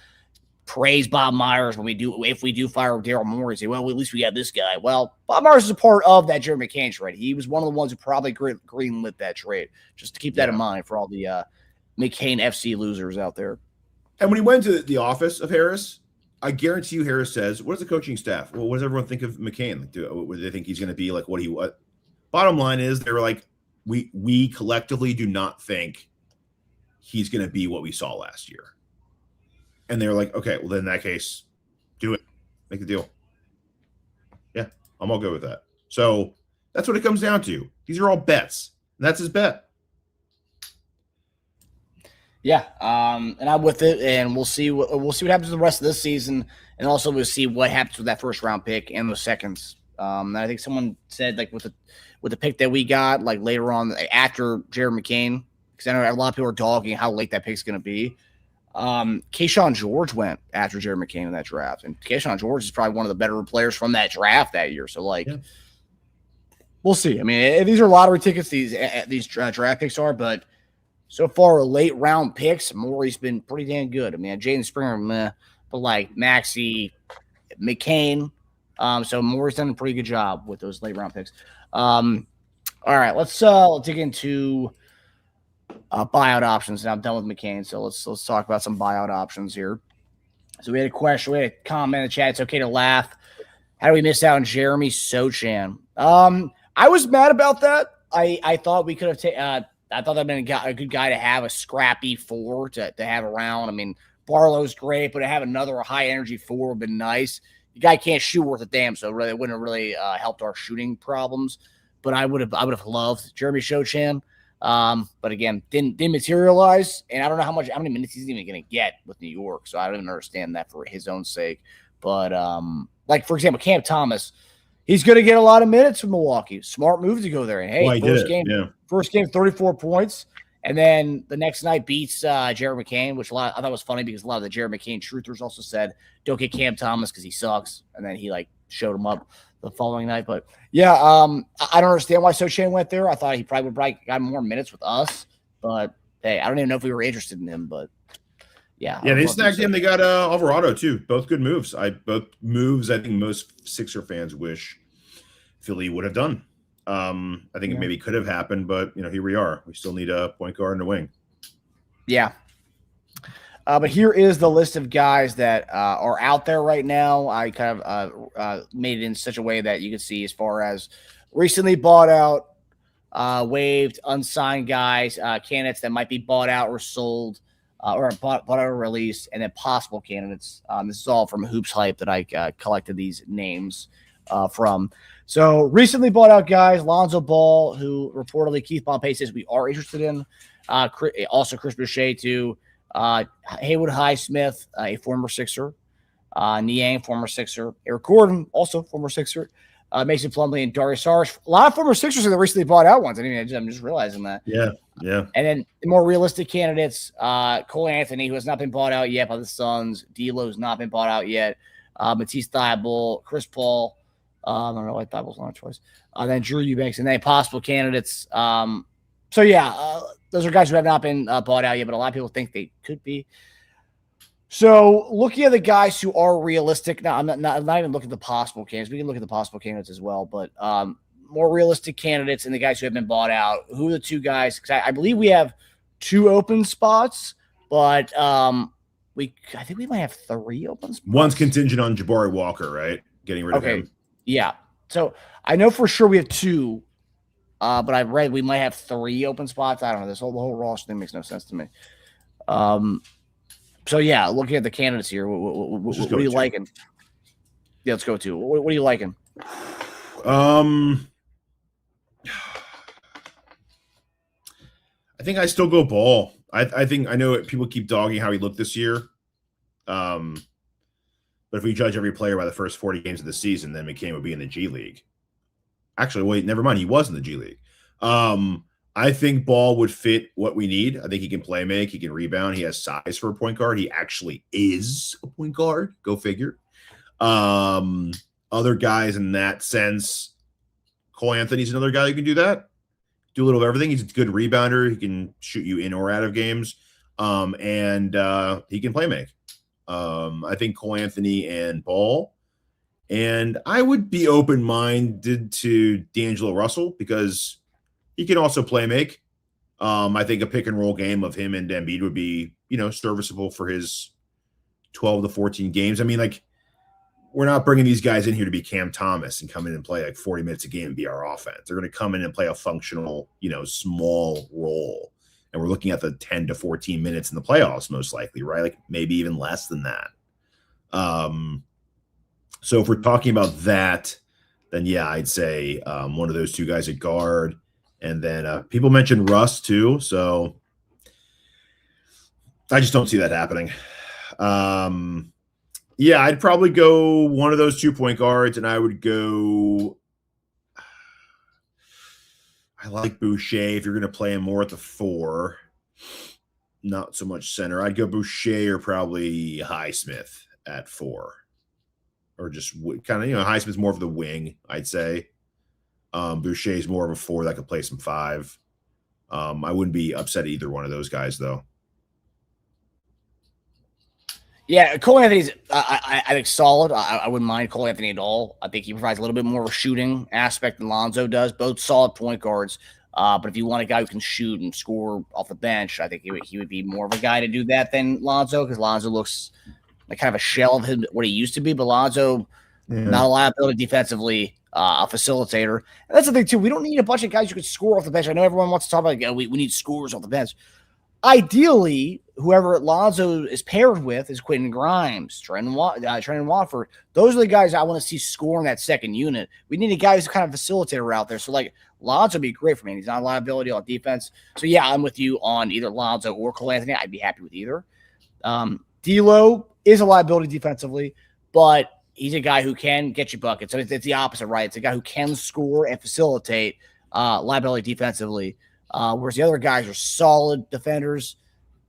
praise Bob Myers if we do fire Daryl Morey, say, well, at least we got this guy. Well, Bob Myers is a part of that Jared McCain trade. He was one of the ones who probably greenlit that trade. Just to keep that in mind for all the McCain FC losers out there. And when he went to the office of Harris, I guarantee you Harris says, what does the coaching staff? Well, what does everyone think of McCain? Like, do they think he's going to be like what? Bottom line is they were like, we collectively do not think he's going to be what we saw last year. And they were like, okay, well, then in that case, do it. Make the deal. Yeah, I'm all good with that. So that's what it comes down to. These are all bets. And that's his bet. Yeah, and I'm with it, and we'll see what happens the rest of this season, and also we'll see what happens with that first round pick and the seconds. And I think someone said like with the pick that we got like later on after Jared McCain, because I know a lot of people are dogging how late that pick's going to be. Keyshawn George went after Jared McCain in that draft, and Keyshawn George is probably one of the better players from that draft that year. So we'll see. I mean, these are lottery tickets. These draft picks are, but so far late round picks, Morey's been pretty damn good. I mean, Jaden Springer, meh, but like Maxey, McCain. So Morey's done a pretty good job with those late round picks. All right, let's dig into buyout options. And I'm done with McCain, so let's talk about some buyout options here. So we had a comment in the chat. It's okay to laugh. How do we miss out on Jeremy Sochan? I was mad about that. I thought we could have I thought that'd been a good guy to have, a scrappy 4 to have around. I mean, Barlow's great, but to have another high energy 4 would have been nice. The guy can't shoot worth a damn, so really it wouldn't have really helped our shooting problems. But I would have loved Jeremy Shochan. But again, didn't materialize, and I don't know how many minutes he's even going to get with New York. So I don't even understand that for his own sake. But like for example, Cam Thomas, he's going to get a lot of minutes from Milwaukee. Smart move to go there. And hey, first game, 34 points, and then the next night beats Jared McCain, which I thought was funny because a lot of the Jared McCain truthers also said don't get Cam Thomas because he sucks, and then he like showed him up the following night. But yeah, I don't understand why Sochan went there. I thought he probably would got more minutes with us, but hey, I don't even know if we were interested in him. But yeah, they snagged him. They got Alvarado too. Both good moves. Both moves I think most Sixer fans wish Philly would have done. I think it maybe could have happened, but here we are. We still need a point guard and a wing. Yeah. But here is the list of guys that are out there right now. I kind of made it in such a way that you can see as far as recently bought out, waived, unsigned guys, candidates that might be bought out or sold, or bought out or released, and then possible candidates. This is all from Hoops Hype that I collected these names from. So recently bought out guys, Lonzo Ball, who reportedly Keith Pompey says we are interested in. Also Chris Boucher too. Haywood Highsmith, a former Sixer. Niang, former Sixer. Eric Gordon, also former Sixer. Mason Plumlee and Darius Saric. A lot of former Sixers are the recently bought out ones. I'm just realizing that. Yeah. And then the more realistic candidates, Cole Anthony, who has not been bought out yet by the Suns. D'Lo's not been bought out yet. Matisse Thybulle, Chris Paul. I don't know why Thybulle's not a choice. Then Drew Eubanks, and then possible candidates. So yeah, those are guys who have not been bought out yet, but a lot of people think they could be. So looking at the guys who are realistic, now I'm not even looking at the possible candidates. We can look at the possible candidates as well, but more realistic candidates and the guys who have been bought out. Who are the two guys? Because I believe we have 2 open spots, but I think we might have 3 open spots. One's contingent on Jabari Walker, right? Getting rid of him. Yeah. So I know for sure we have 2. But I've read we might have 3 open spots. I don't know. The whole roster thing makes no sense to me. So yeah, looking at the candidates here, what are you liking? Yeah, let's go to. What are you liking? I think I still go Ball. I think I know people keep dogging how he looked this year. But if we judge every player by the first 40 games of the season, then McCain would be in the G League. Actually, wait, never mind. He was in the G League. I think Ball would fit what we need. I think he can play make. He can rebound. He has size for a point guard. He actually is a point guard. Go figure. Other guys in that sense, Cole Anthony's another guy who can do that. Do a little of everything. He's a good rebounder. He can shoot you in or out of games. And he can play make. I think Cole Anthony and Ball. And I would be open-minded to D'Angelo Russell because he can also play make. I think a pick-and-roll game of him and Embiid would be, serviceable for his 12 to 14 games. I mean, like, we're not bringing these guys in here to be Cam Thomas and come in and play like 40 minutes a game and be our offense. They're going to come in and play a functional, small role. And we're looking at the 10 to 14 minutes in the playoffs, most likely, right? Like maybe even less than that. So if we're talking about that, then yeah, I'd say one of those 2 guys at guard. And then people mentioned Russ too. So I just don't see that happening. Yeah, I'd probably go one of those 2 point guards, and I would go. I like Boucher if you're going to play him more at the 4, not so much center. I'd go Boucher or probably Highsmith at 4, or just kind of Highsmith's more of the wing, I'd say. Boucher's more of a 4 that could play some 5. I wouldn't be upset at either one of those guys though. Yeah, Cole Anthony's, I think, solid. I wouldn't mind Cole Anthony at all. I think he provides a little bit more of a shooting aspect than Lonzo does. Both solid point guards. But if you want a guy who can shoot and score off the bench, I think he would be more of a guy to do that than Lonzo, because Lonzo looks like kind of a shell of him, what he used to be. But Lonzo, not a liability defensively. a facilitator. And that's the thing too. We don't need a bunch of guys who can score off the bench. I know everyone wants to talk about we need scores off the bench. Ideally, whoever Lonzo is paired with is Quentin Grimes, Trent Watford. Those are the guys I want to see score in that second unit. We need a guy who's kind of facilitator out there. So, like, Lonzo would be great for me. He's not a liability on defense. So, yeah, I'm with you on either Lonzo or Cole Anthony. I'd be happy with either. D'Lo is a liability defensively, but he's a guy who can get you buckets. So, it's the opposite, right? It's a guy who can score and facilitate liability defensively. Whereas the other guys are solid defenders.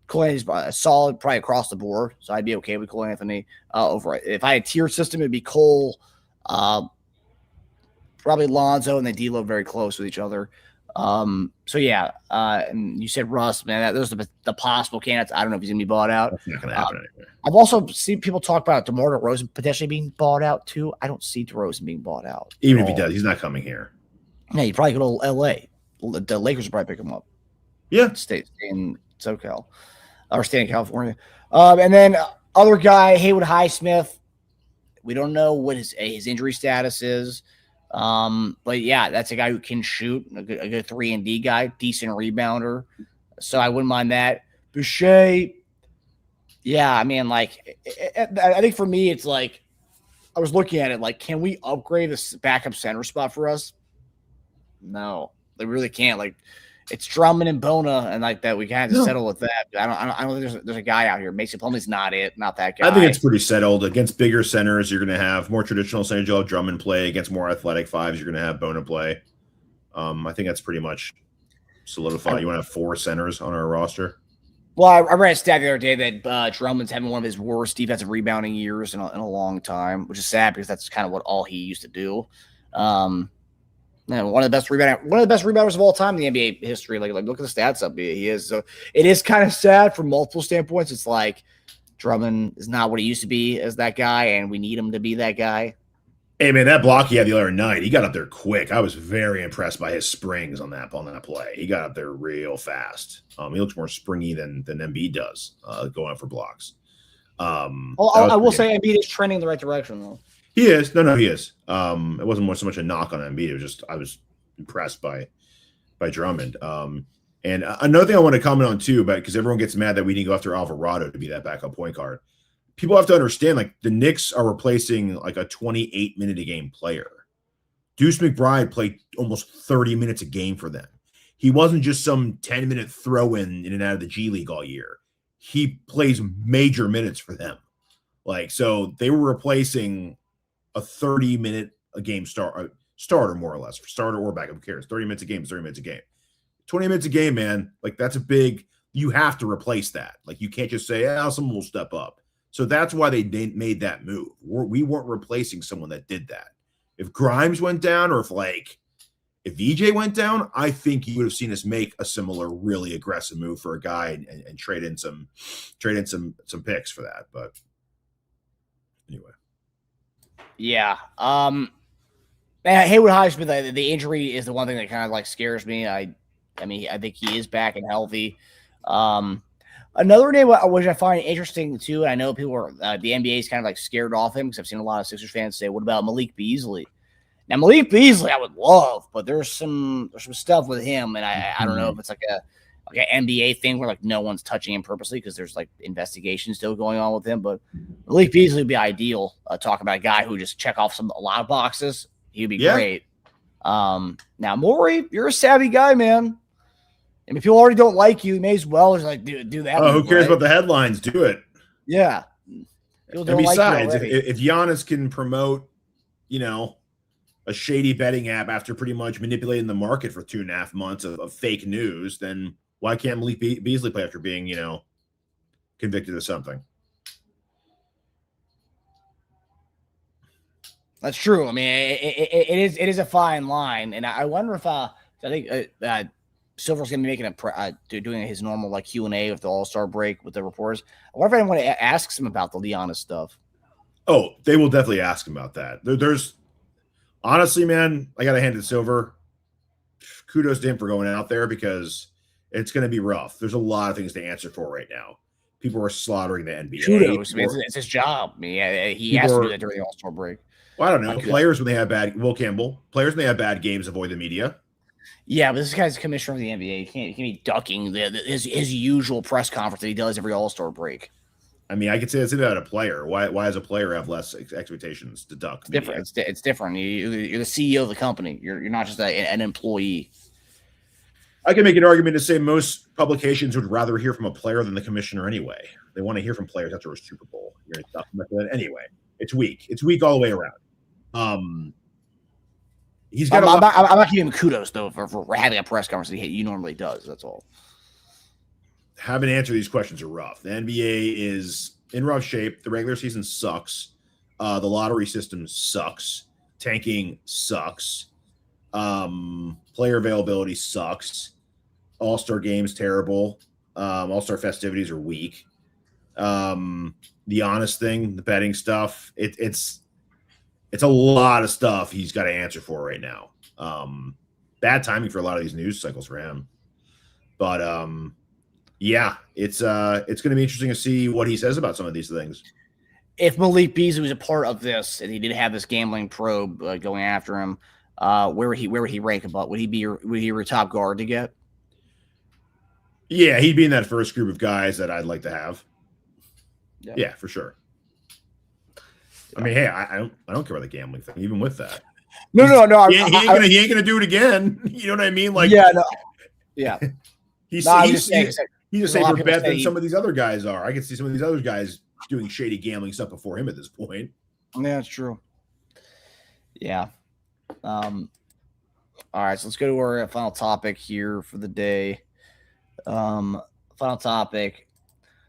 Cole Anthony's solid, probably across the board, so I'd be okay with Cole Anthony over it. If I had a tier system, it'd be Cole, probably Lonzo, and then D'Lo very close with each other. So yeah, and you said Russ, man. Those are the possible candidates. I don't know if he's gonna be bought out. That's not gonna happen anyway. I've also seen people talk about DeMar DeRozan potentially being bought out too. I don't see DeRozan being bought out. Even if he does, he's not coming here. Yeah, you probably go to L.A. The Lakers will probably pick him up. Yeah, stay in SoCal or stay in California. And then other guy, Haywood Highsmith. We don't know what his injury status is. But yeah, that's a guy who can shoot, a good 3-and-D guy, decent rebounder. So I wouldn't mind that. Boucher, yeah, I mean, like, I think for me, it's like, I was looking at it like, can we upgrade this backup center spot for us? No, they really can't. Like, it's Drummond and Bona, and like that, we kind of just settle with that. I don't think there's a guy out here. Mason Plumlee's not that guy. I think it's pretty settled. Against bigger centers, you're going to have more traditional centers. You'll have Drummond play. Against more athletic fives, you're going to have Bona play. I think that's pretty much solidified. You want to have 4 centers on our roster? Well, I read a stat the other day that Drummond's having one of his worst defensive rebounding years in a long time, which is sad because that's kind of what all he used to do. Man, one of the best rebounders of all time in the NBA history. Like look at the stats up. He is. So it is kind of sad from multiple standpoints. It's like Drummond is not what he used to be as that guy, and we need him to be that guy. Hey man, that block he had the other night, he got up there quick. I was very impressed by his springs on that play. He got up there real fast. He looks more springy than Embiid does going up for blocks. I will say Embiid is trending in the right direction though. He is. No, he is. It wasn't so much a knock on Embiid. It was just I was impressed by Drummond. And another thing I want to comment on too, because everyone gets mad that we didn't go after Alvarado to be that backup point guard. People have to understand, like, the Knicks are replacing like a 28-minute a game player. Deuce McBride played almost 30 minutes a game for them. He wasn't just some 10-minute throw-in in and out of the G League all year. He plays major minutes for them. Like, so they were replacing a 30-minute a game starter, more or less, for starter or backup. Who cares? 30 minutes a game is 30 minutes a game. 20 minutes a game, man. Like, that's a big – you have to replace that. Like, you can't just say, someone will step up. So that's why they made that move. We weren't replacing someone that did that. If Grimes went down or if VJ went down, I think you would have seen us make a similar really aggressive move for a guy and trade in some picks for that. But anyway. Yeah. Haywood Highsmith, the injury is the one thing that kind of like scares me. I mean, I think he is back and healthy. Another name which I find interesting too, and I know people are the NBA is kind of like scared off him because I've seen a lot of Sixers fans say, "What about Malik Beasley?" Now Malik Beasley, I would love, but there's some stuff with him, and I don't know if it's like an NBA thing where like no one's touching him purposely because there's like investigation still going on with him. But Malik Beasley would be ideal. Talking about a guy who just check off a lot of boxes, he would be great. Now Morey, you're a savvy guy, man. I mean, people already don't like you. You may as well just like do that. Oh, who cares about the headlines? Do it. Yeah. And besides, if Giannis can promote, a shady betting app after pretty much manipulating the market for 2.5 months of fake news, then why can't Malik Beasley play after being, convicted of something? That's true. I mean, it is a fine line, and I wonder if I think Silver's going to be making doing his normal like Q&A with the All-Star break with the reporters. I wonder if anyone asks him about the Giannis stuff. Oh, they will definitely ask him about that. There's honestly, man, I got to hand it to Silver. Kudos to him for going out there because it's going to be rough. There's a lot of things to answer for right now. People are slaughtering the NBA. Kudos. I mean, it's his job. I mean, he has to do that during the All-Star break. Well, I don't know. Players when they have bad Will Campbell. Players when they have bad games avoid the media. Yeah, but this guy's commissioner of the NBA. He can't be ducking his usual press conference that he does every All-Star break. I mean, I could say that's about a player. Why does a player have less expectations to duck? It's different. It's different. You're the CEO of the company. You're not just an employee. I can make an argument to say most publications would rather hear from a player than the commissioner anyway. They want to hear from players after a Super Bowl. You're going to duck them anyway. It's weak. It's weak all the way around. He's got. I'm not giving him kudos though for having a press conference that he normally does. That's all. Having to answer these questions are rough. The NBA is in rough shape. The regular season sucks. The lottery system sucks. Tanking sucks. Player availability sucks. All-Star games terrible. All-Star festivities are weak. The honest thing, the betting stuff, it's a lot of stuff he's got to answer for right now. Bad timing for a lot of these news cycles for him. But yeah, it's going to be interesting to see what he says about some of these things. If Malik Beasley was a part of this and he did have this gambling probe going after him, where would he rank about? Would he be your top guard to get? Yeah, he'd be in that first group of guys that I'd like to have. Yeah, for sure. I mean, hey, I don't care about the gambling thing, even with that. No. He ain't gonna do it again. You know what I mean? Like, yeah, no, yeah. He's a safer bet than some of these other guys are. I can see some of these other guys doing shady gambling stuff before him at this point. Yeah, that's true. Yeah. All right, so let's go to our final topic here for the day. Final topic.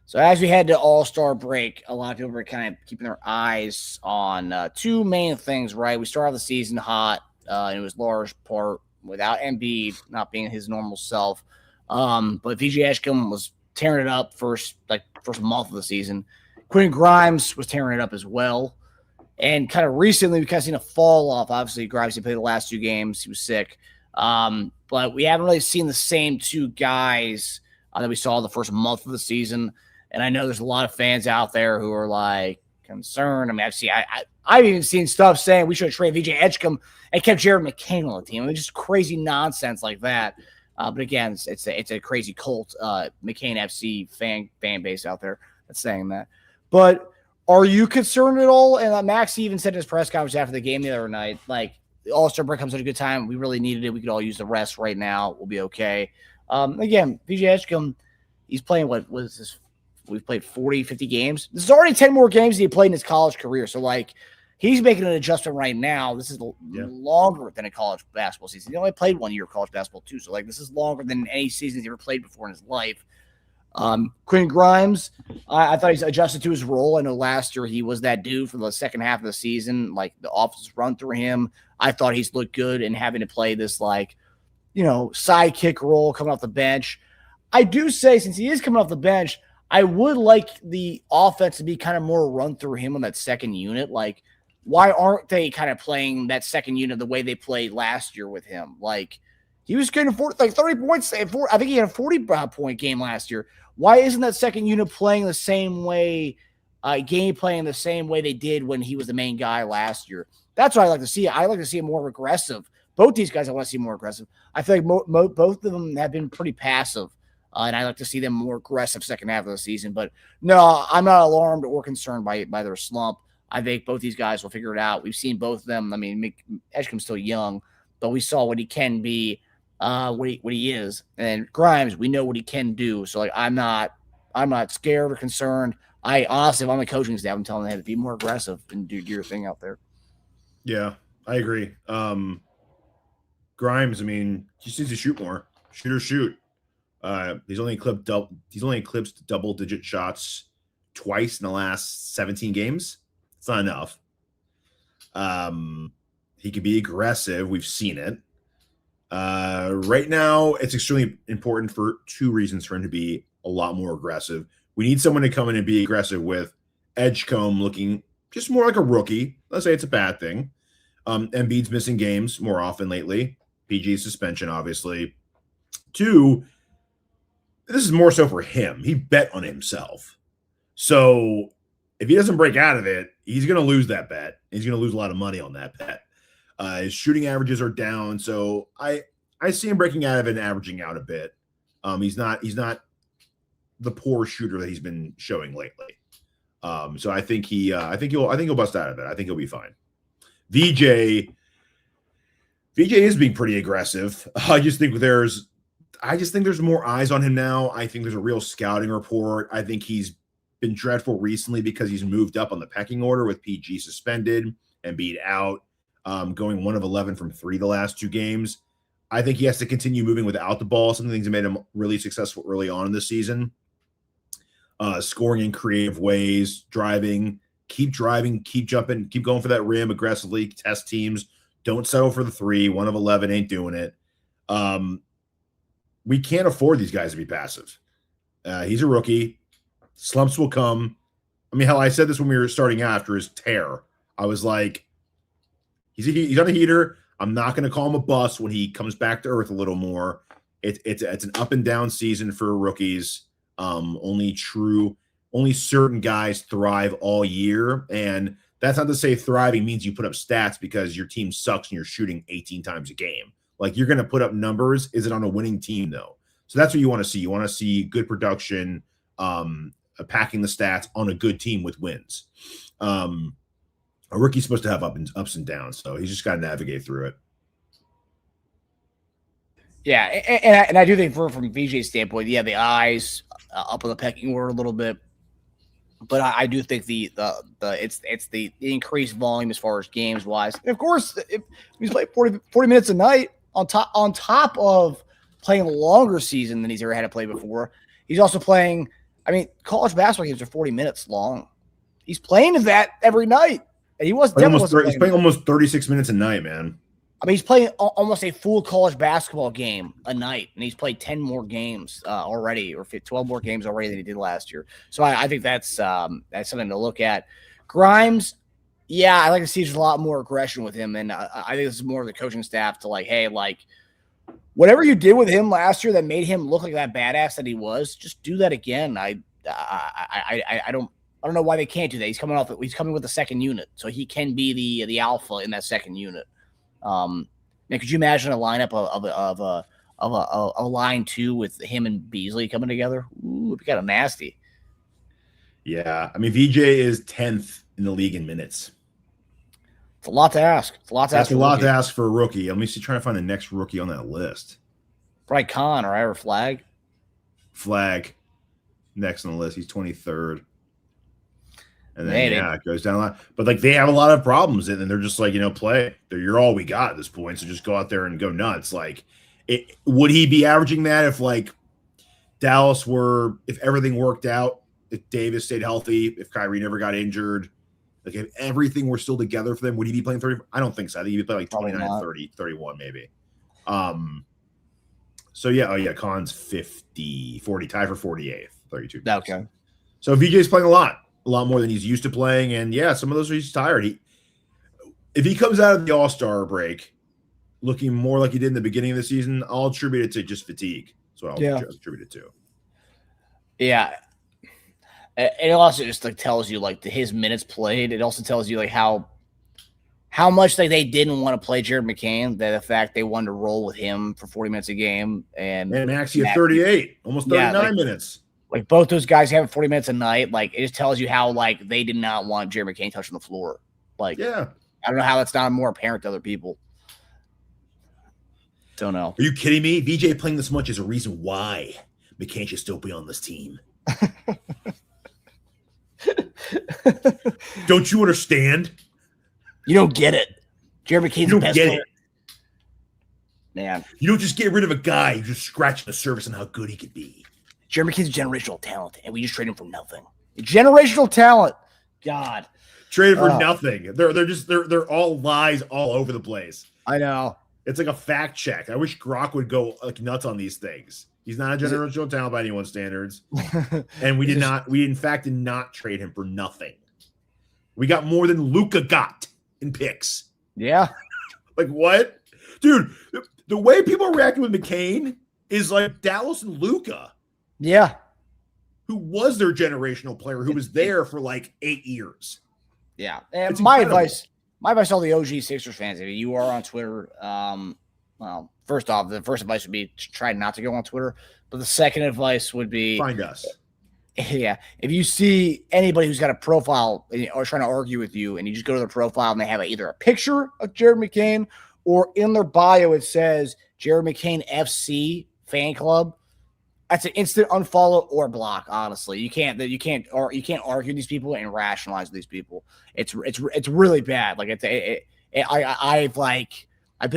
So as we head to All-Star break, a lot of people are kind of keeping their eyes on two main things, right? We started the season hot, and it was large part without Embiid not being his normal self. But VJ Edgecombe was tearing it up first month of the season. Quentin Grimes was tearing it up as well. And kind of recently, we've kind of seen a fall off. Obviously, Grimes, he played the last 2 games. He was sick. But we haven't really seen the same 2 guys that we saw the first month of the season. And I know there's a lot of fans out there who are like concerned. I mean, I've even seen stuff saying we should have traded VJ Edgecombe and kept Jared McCain on the team. I mean, just crazy nonsense like that. But again, it's a crazy cult McCain FC fan base out there that's saying that. But are you concerned at all? And Max even said in his press conference after the game the other night, like, the All-Star break comes at a good time. We really needed it. We could all use the rest right now. We'll be okay. Again, VJ Edgecombe, he's playing what was this? We've played 40, 50 games. This is already 10 more games than he played in his college career. So, like, he's making an adjustment right now. This is longer than a college basketball season. He only played 1 year of college basketball, too. So, like, this is longer than any season he's ever played before in his life. Quentin Grimes, I thought he's adjusted to his role. I know last year he was that dude for the second half of the season. Like, the offense run through him. I thought he's looked good in having to play this, like, sidekick role coming off the bench. I do say, since he is coming off the bench, I would like the offense to be kind of more run through him on that second unit. Like, why aren't they kind of playing that second unit the way they played last year with him? Like, he was getting 30 points. I think he had a 40-point game last year. Why isn't that second unit playing the same way, game playing the same way they did when he was the main guy last year? That's what I like to see. I like to see him more aggressive. Both these guys I want to see more aggressive. I feel like both of them have been pretty passive. And I like to see them more aggressive second half of the season. But no, I'm not alarmed or concerned by their slump. I think both these guys will figure it out. We've seen both of them. I mean, Edgecombe's still young, but we saw what he can be, what he is. And Grimes, we know what he can do. So, like, I'm not scared or concerned. I honestly, if I'm the coaching staff, I'm telling them to be more aggressive and do your thing out there. Yeah, I agree. Grimes, I mean, he just needs to shoot more. Shoot. He's only eclipsed double-digit shots twice in the last 17 games. It's not enough. He could be aggressive. We've seen it. Right now, it's extremely important for 2 reasons for him to be a lot more aggressive. We need someone to come in and be aggressive with Edgecombe looking just more like a rookie. Let's say it's a bad thing. Embiid's missing games more often lately. PG's suspension, obviously. 2, this is more so for him. He bet on himself. So if he doesn't break out of it, he's going to lose that bet. He's going to lose a lot of money on that bet. His shooting averages are down, so I see him breaking out of it and averaging out a bit. He's not the poor shooter that he's been showing lately. So I think he'll bust out of it. I think he'll be fine. VJ is being pretty aggressive. I just think there's more eyes on him now. I think there's a real scouting report. I think he's been dreadful recently because he's moved up on the pecking order with PG suspended and beat out, going 1 of 11 from 3 the last 2 games. I think he has to continue moving without the ball. Some things that made him really successful early on in the season. Scoring in creative ways, driving, keep jumping, keep going for that rim aggressively, test teams. Don't settle for the 3. 1 of 11 ain't doing it. We can't afford these guys to be passive. He's a rookie. Slumps will come. I mean, hell, I said this when we were starting after his tear. I was like, he's on a heater. I'm not going to call him a bust when he comes back to earth a little more. It's an up and down season for rookies. Only certain guys thrive all year. And that's not to say thriving means you put up stats because your team sucks and you're shooting 18 times a game. Like, you're going to put up numbers. Is it on a winning team, though? So that's what you want to see. You want to see good production, packing the stats on a good team with wins. A rookie's supposed to have ups and downs, so he's just got to navigate through it. Yeah, and I do think from VJ's standpoint, yeah, the eyes up on the pecking order a little bit, but I do think it's the increased volume as far as games wise. And of course, if he's playing 40 minutes a night on top of playing a longer season than he's ever had to play before, he's also playing. I mean, college basketball games are 40 minutes long. He's playing that every night, and he's playing almost 36 minutes a night, man. I mean, he's playing almost a full college basketball game a night, and he's played 10 more games already, or 12 more games already than he did last year. So I think that's something to look at. Grimes, yeah, I like to see just a lot more aggression with him, and I think this is more of the coaching staff to hey, whatever you did with him last year that made him look like that badass that he was, just do that again. I don't know why they can't do that. He's coming with the second unit, so he can be the alpha in that second unit. Now, could you imagine a lineup of a line 2 with him and Beasley coming together? Ooh, it'd be kind of nasty. Yeah, I mean, VJ is 10th in the league in minutes. It's a lot to ask. That's a lot to ask for a rookie. Let me see, trying to find the next rookie on that list. Probably Khan or Ira Flag. Flag next on the list. He's 23rd. And then, it goes down a lot. But, they have a lot of problems, and they're just play. You're all we got at this point, so just go out there and go nuts. Would he be averaging that if, Dallas if everything worked out, if Davis stayed healthy, if Kyrie never got injured, if everything were still together for them, would he be playing 30? I don't think so. I think he'd be playing 29, 30, 31 maybe. So, yeah. Khan's 40, tied for 48th, 32. Okay. So, VJ's playing a lot more than he's used to playing, and some of those are he's tired. If he comes out of the All-Star break looking more like he did in the beginning of the season, I'll attribute it to just fatigue. So I'll attribute it to. Yeah. It also just tells you his minutes played. It also tells you how much they didn't want to play Jared McCain. That the fact they wanted to roll with him for 40 minutes a game, and Maxey at 38, almost 39 minutes. Both those guys having 40 minutes a night, it just tells you how they did not want Jared McCain touching the floor. I don't know how that's not more apparent to other people. Don't know. Are you kidding me? VJ playing this much is a reason why McCain should still be on this team. Don't you understand? You don't get it. Jared McCain's the best player. Man. You don't just get rid of a guy, you just scratch the surface on how good he could be. Jared McCain's generational talent, and we just trade him for nothing. Generational talent. God. Traded for nothing. They're all lies all over the place. I know. It's like a fact check. I wish Grok would go nuts on these things. He's not a generational talent by anyone's standards. And we in fact did not trade him for nothing. We got more than Luka got in picks. Yeah. What? Dude, the way people are reacting with McCain is like Dallas and Luka. Yeah. who was their generational player who was there for like 8 years. Yeah. And It's my incredible. advice to all the OG Sixers fans, if you are on Twitter, well, first off, the first advice would be try not to go on Twitter. But the second advice would be Find us. Yeah. If you see anybody who's got a profile or trying to argue with you, and you just go to their profile and they have either a picture of Jared McCain or in their bio it says Jared McCain FC fan club, that's an instant unfollow or block. Honestly, you can't argue these people and rationalize these people. It's really bad. Like I've been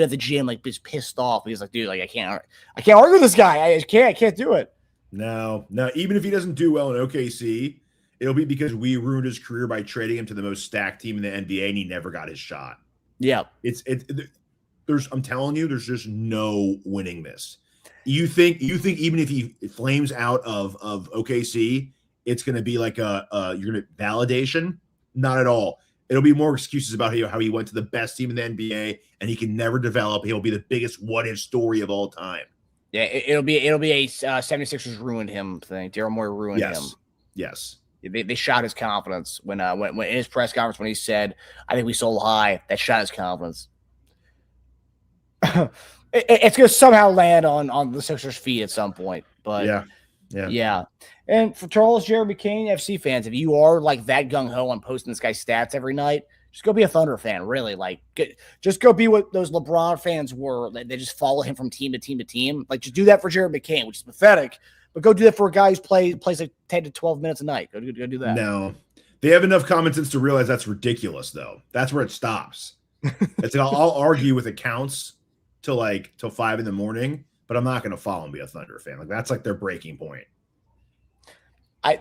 at the gym like just pissed off because like, dude, like I can't argue with this guy. I can't do it. No, even if he doesn't do well in OKC, it'll be because we ruined his career by trading him to the most stacked team in the NBA and he never got his shot. Yeah. I'm telling you, there's just no winning this. You think even if he flames out of OKC, it's going to be like you're going to validation? Not at all. It'll be more excuses about how he went to the best team in the NBA and he can never develop. He'll be the biggest what-if story of all time. Yeah, it'll be a 76ers ruined him thing. Daryl Morey ruined him. Yes. They shot his confidence when in his press conference when he said, "I think we sold high." That shot his confidence. It's going to somehow land on the Sixers' feet at some point. But yeah. And for Charles, Jared McCain, FC fans, if you are like that gung ho on posting this guy's stats every night, just go be a Thunder fan. Really, just go be what those LeBron fans were. They just follow him from team to team to team. Like, just do that for Jared McCain, which is pathetic. But go do that for a guy who's plays like 10 to 12 minutes a night. Go do that. No, they have enough common sense to realize that's ridiculous, though. That's where it stops. It's like I'll argue with accounts till 5 in, but I'm not going to follow and be a Thunder fan. Like that's like their breaking point.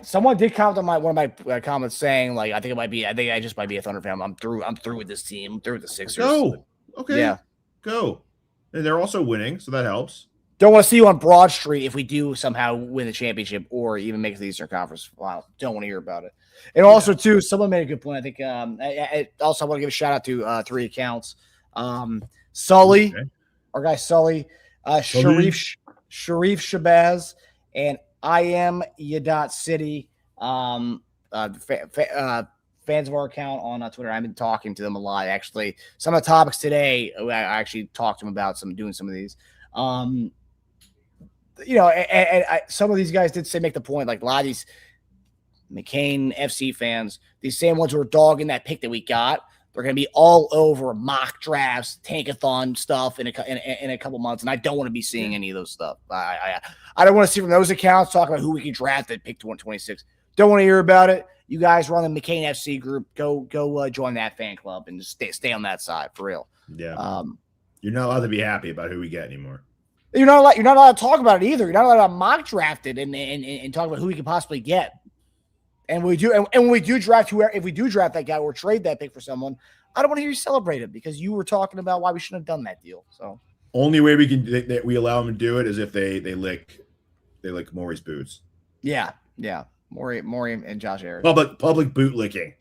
Someone did comment on one of my comments saying like I think I just might be a Thunder fan. I'm through with this team. I'm through with the Sixers. Go. Okay. Yeah. Go. And they're also winning, so that helps. Don't want to see you on Broad Street if we do somehow win the championship or even make the Eastern Conference. Wow. Don't want to hear about it. And also too, someone made a good point. I think I also want to give a shout out to 3 accounts. Sully, our guy Sully, Sharif Shabazz, and I am Yadat City. Fans of our account on Twitter. I've been talking to them a lot. Actually, some of the topics today, I actually talked to them about doing some of these. And some of these guys did make the point, like a lot of these McCain FC fans, these same ones who are dogging that pick that we got, they're going to be all over mock drafts, tankathon stuff in a couple months, and I don't want to be seeing any of those stuff. I don't want to see from those accounts talking about who we can draft at pick 126. Don't want to hear about it. You guys run the McCain FC group. Go join that fan club and just stay on that side for real. Yeah. You're not allowed to be happy about who we get anymore. You're not allowed to talk about it either. You're not allowed to mock draft it and talk about who we can possibly get. And we do, and when we do draft if we do draft that guy or trade that pick for someone, I don't want to hear you celebrate it because you were talking about why we shouldn't have done that deal. So only way we allow them to do it is if they lick Morey's boots. Yeah. Morey and Josh Harris. Public boot licking.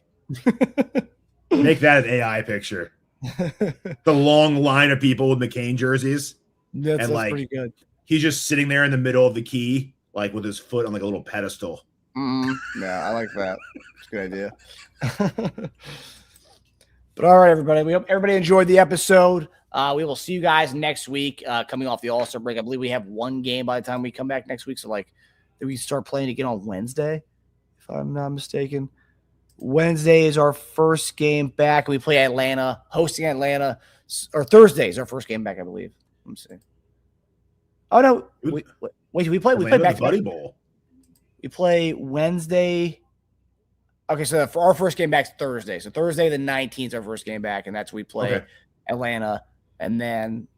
Make that an AI picture. The long line of people with McCain jerseys. That's pretty good. He's just sitting there in the middle of the key, like with his foot on like a little pedestal. Yeah, I like that. It's a good idea. But all right, everybody. We hope everybody enjoyed the episode. We will see you guys next week. Coming off the All-Star break, I believe we have one game by the time we come back next week. So do we start playing again on Wednesday? If I'm not mistaken. Wednesday is our first game back. We play Atlanta, hosting Atlanta, or Thursday is our first game back, I believe. Let me see. Oh no! Wait, we play back to Buddy Bowl. We play Wednesday. Okay, so for our first game back is Thursday. So Thursday the 19th is our first game back, and that's we play Atlanta. And then,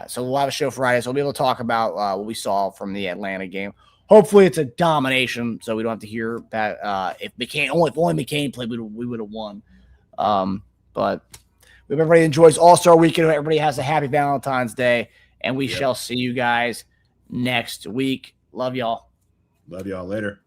so we'll have a show Friday. So we'll be able to talk about what we saw from the Atlanta game. Hopefully it's a domination, so we don't have to hear that. If only McCain played, we would have won. But we hope everybody enjoys All-Star Weekend. Everybody has a happy Valentine's Day, and we shall see you guys next week. Love y'all. Love y'all later.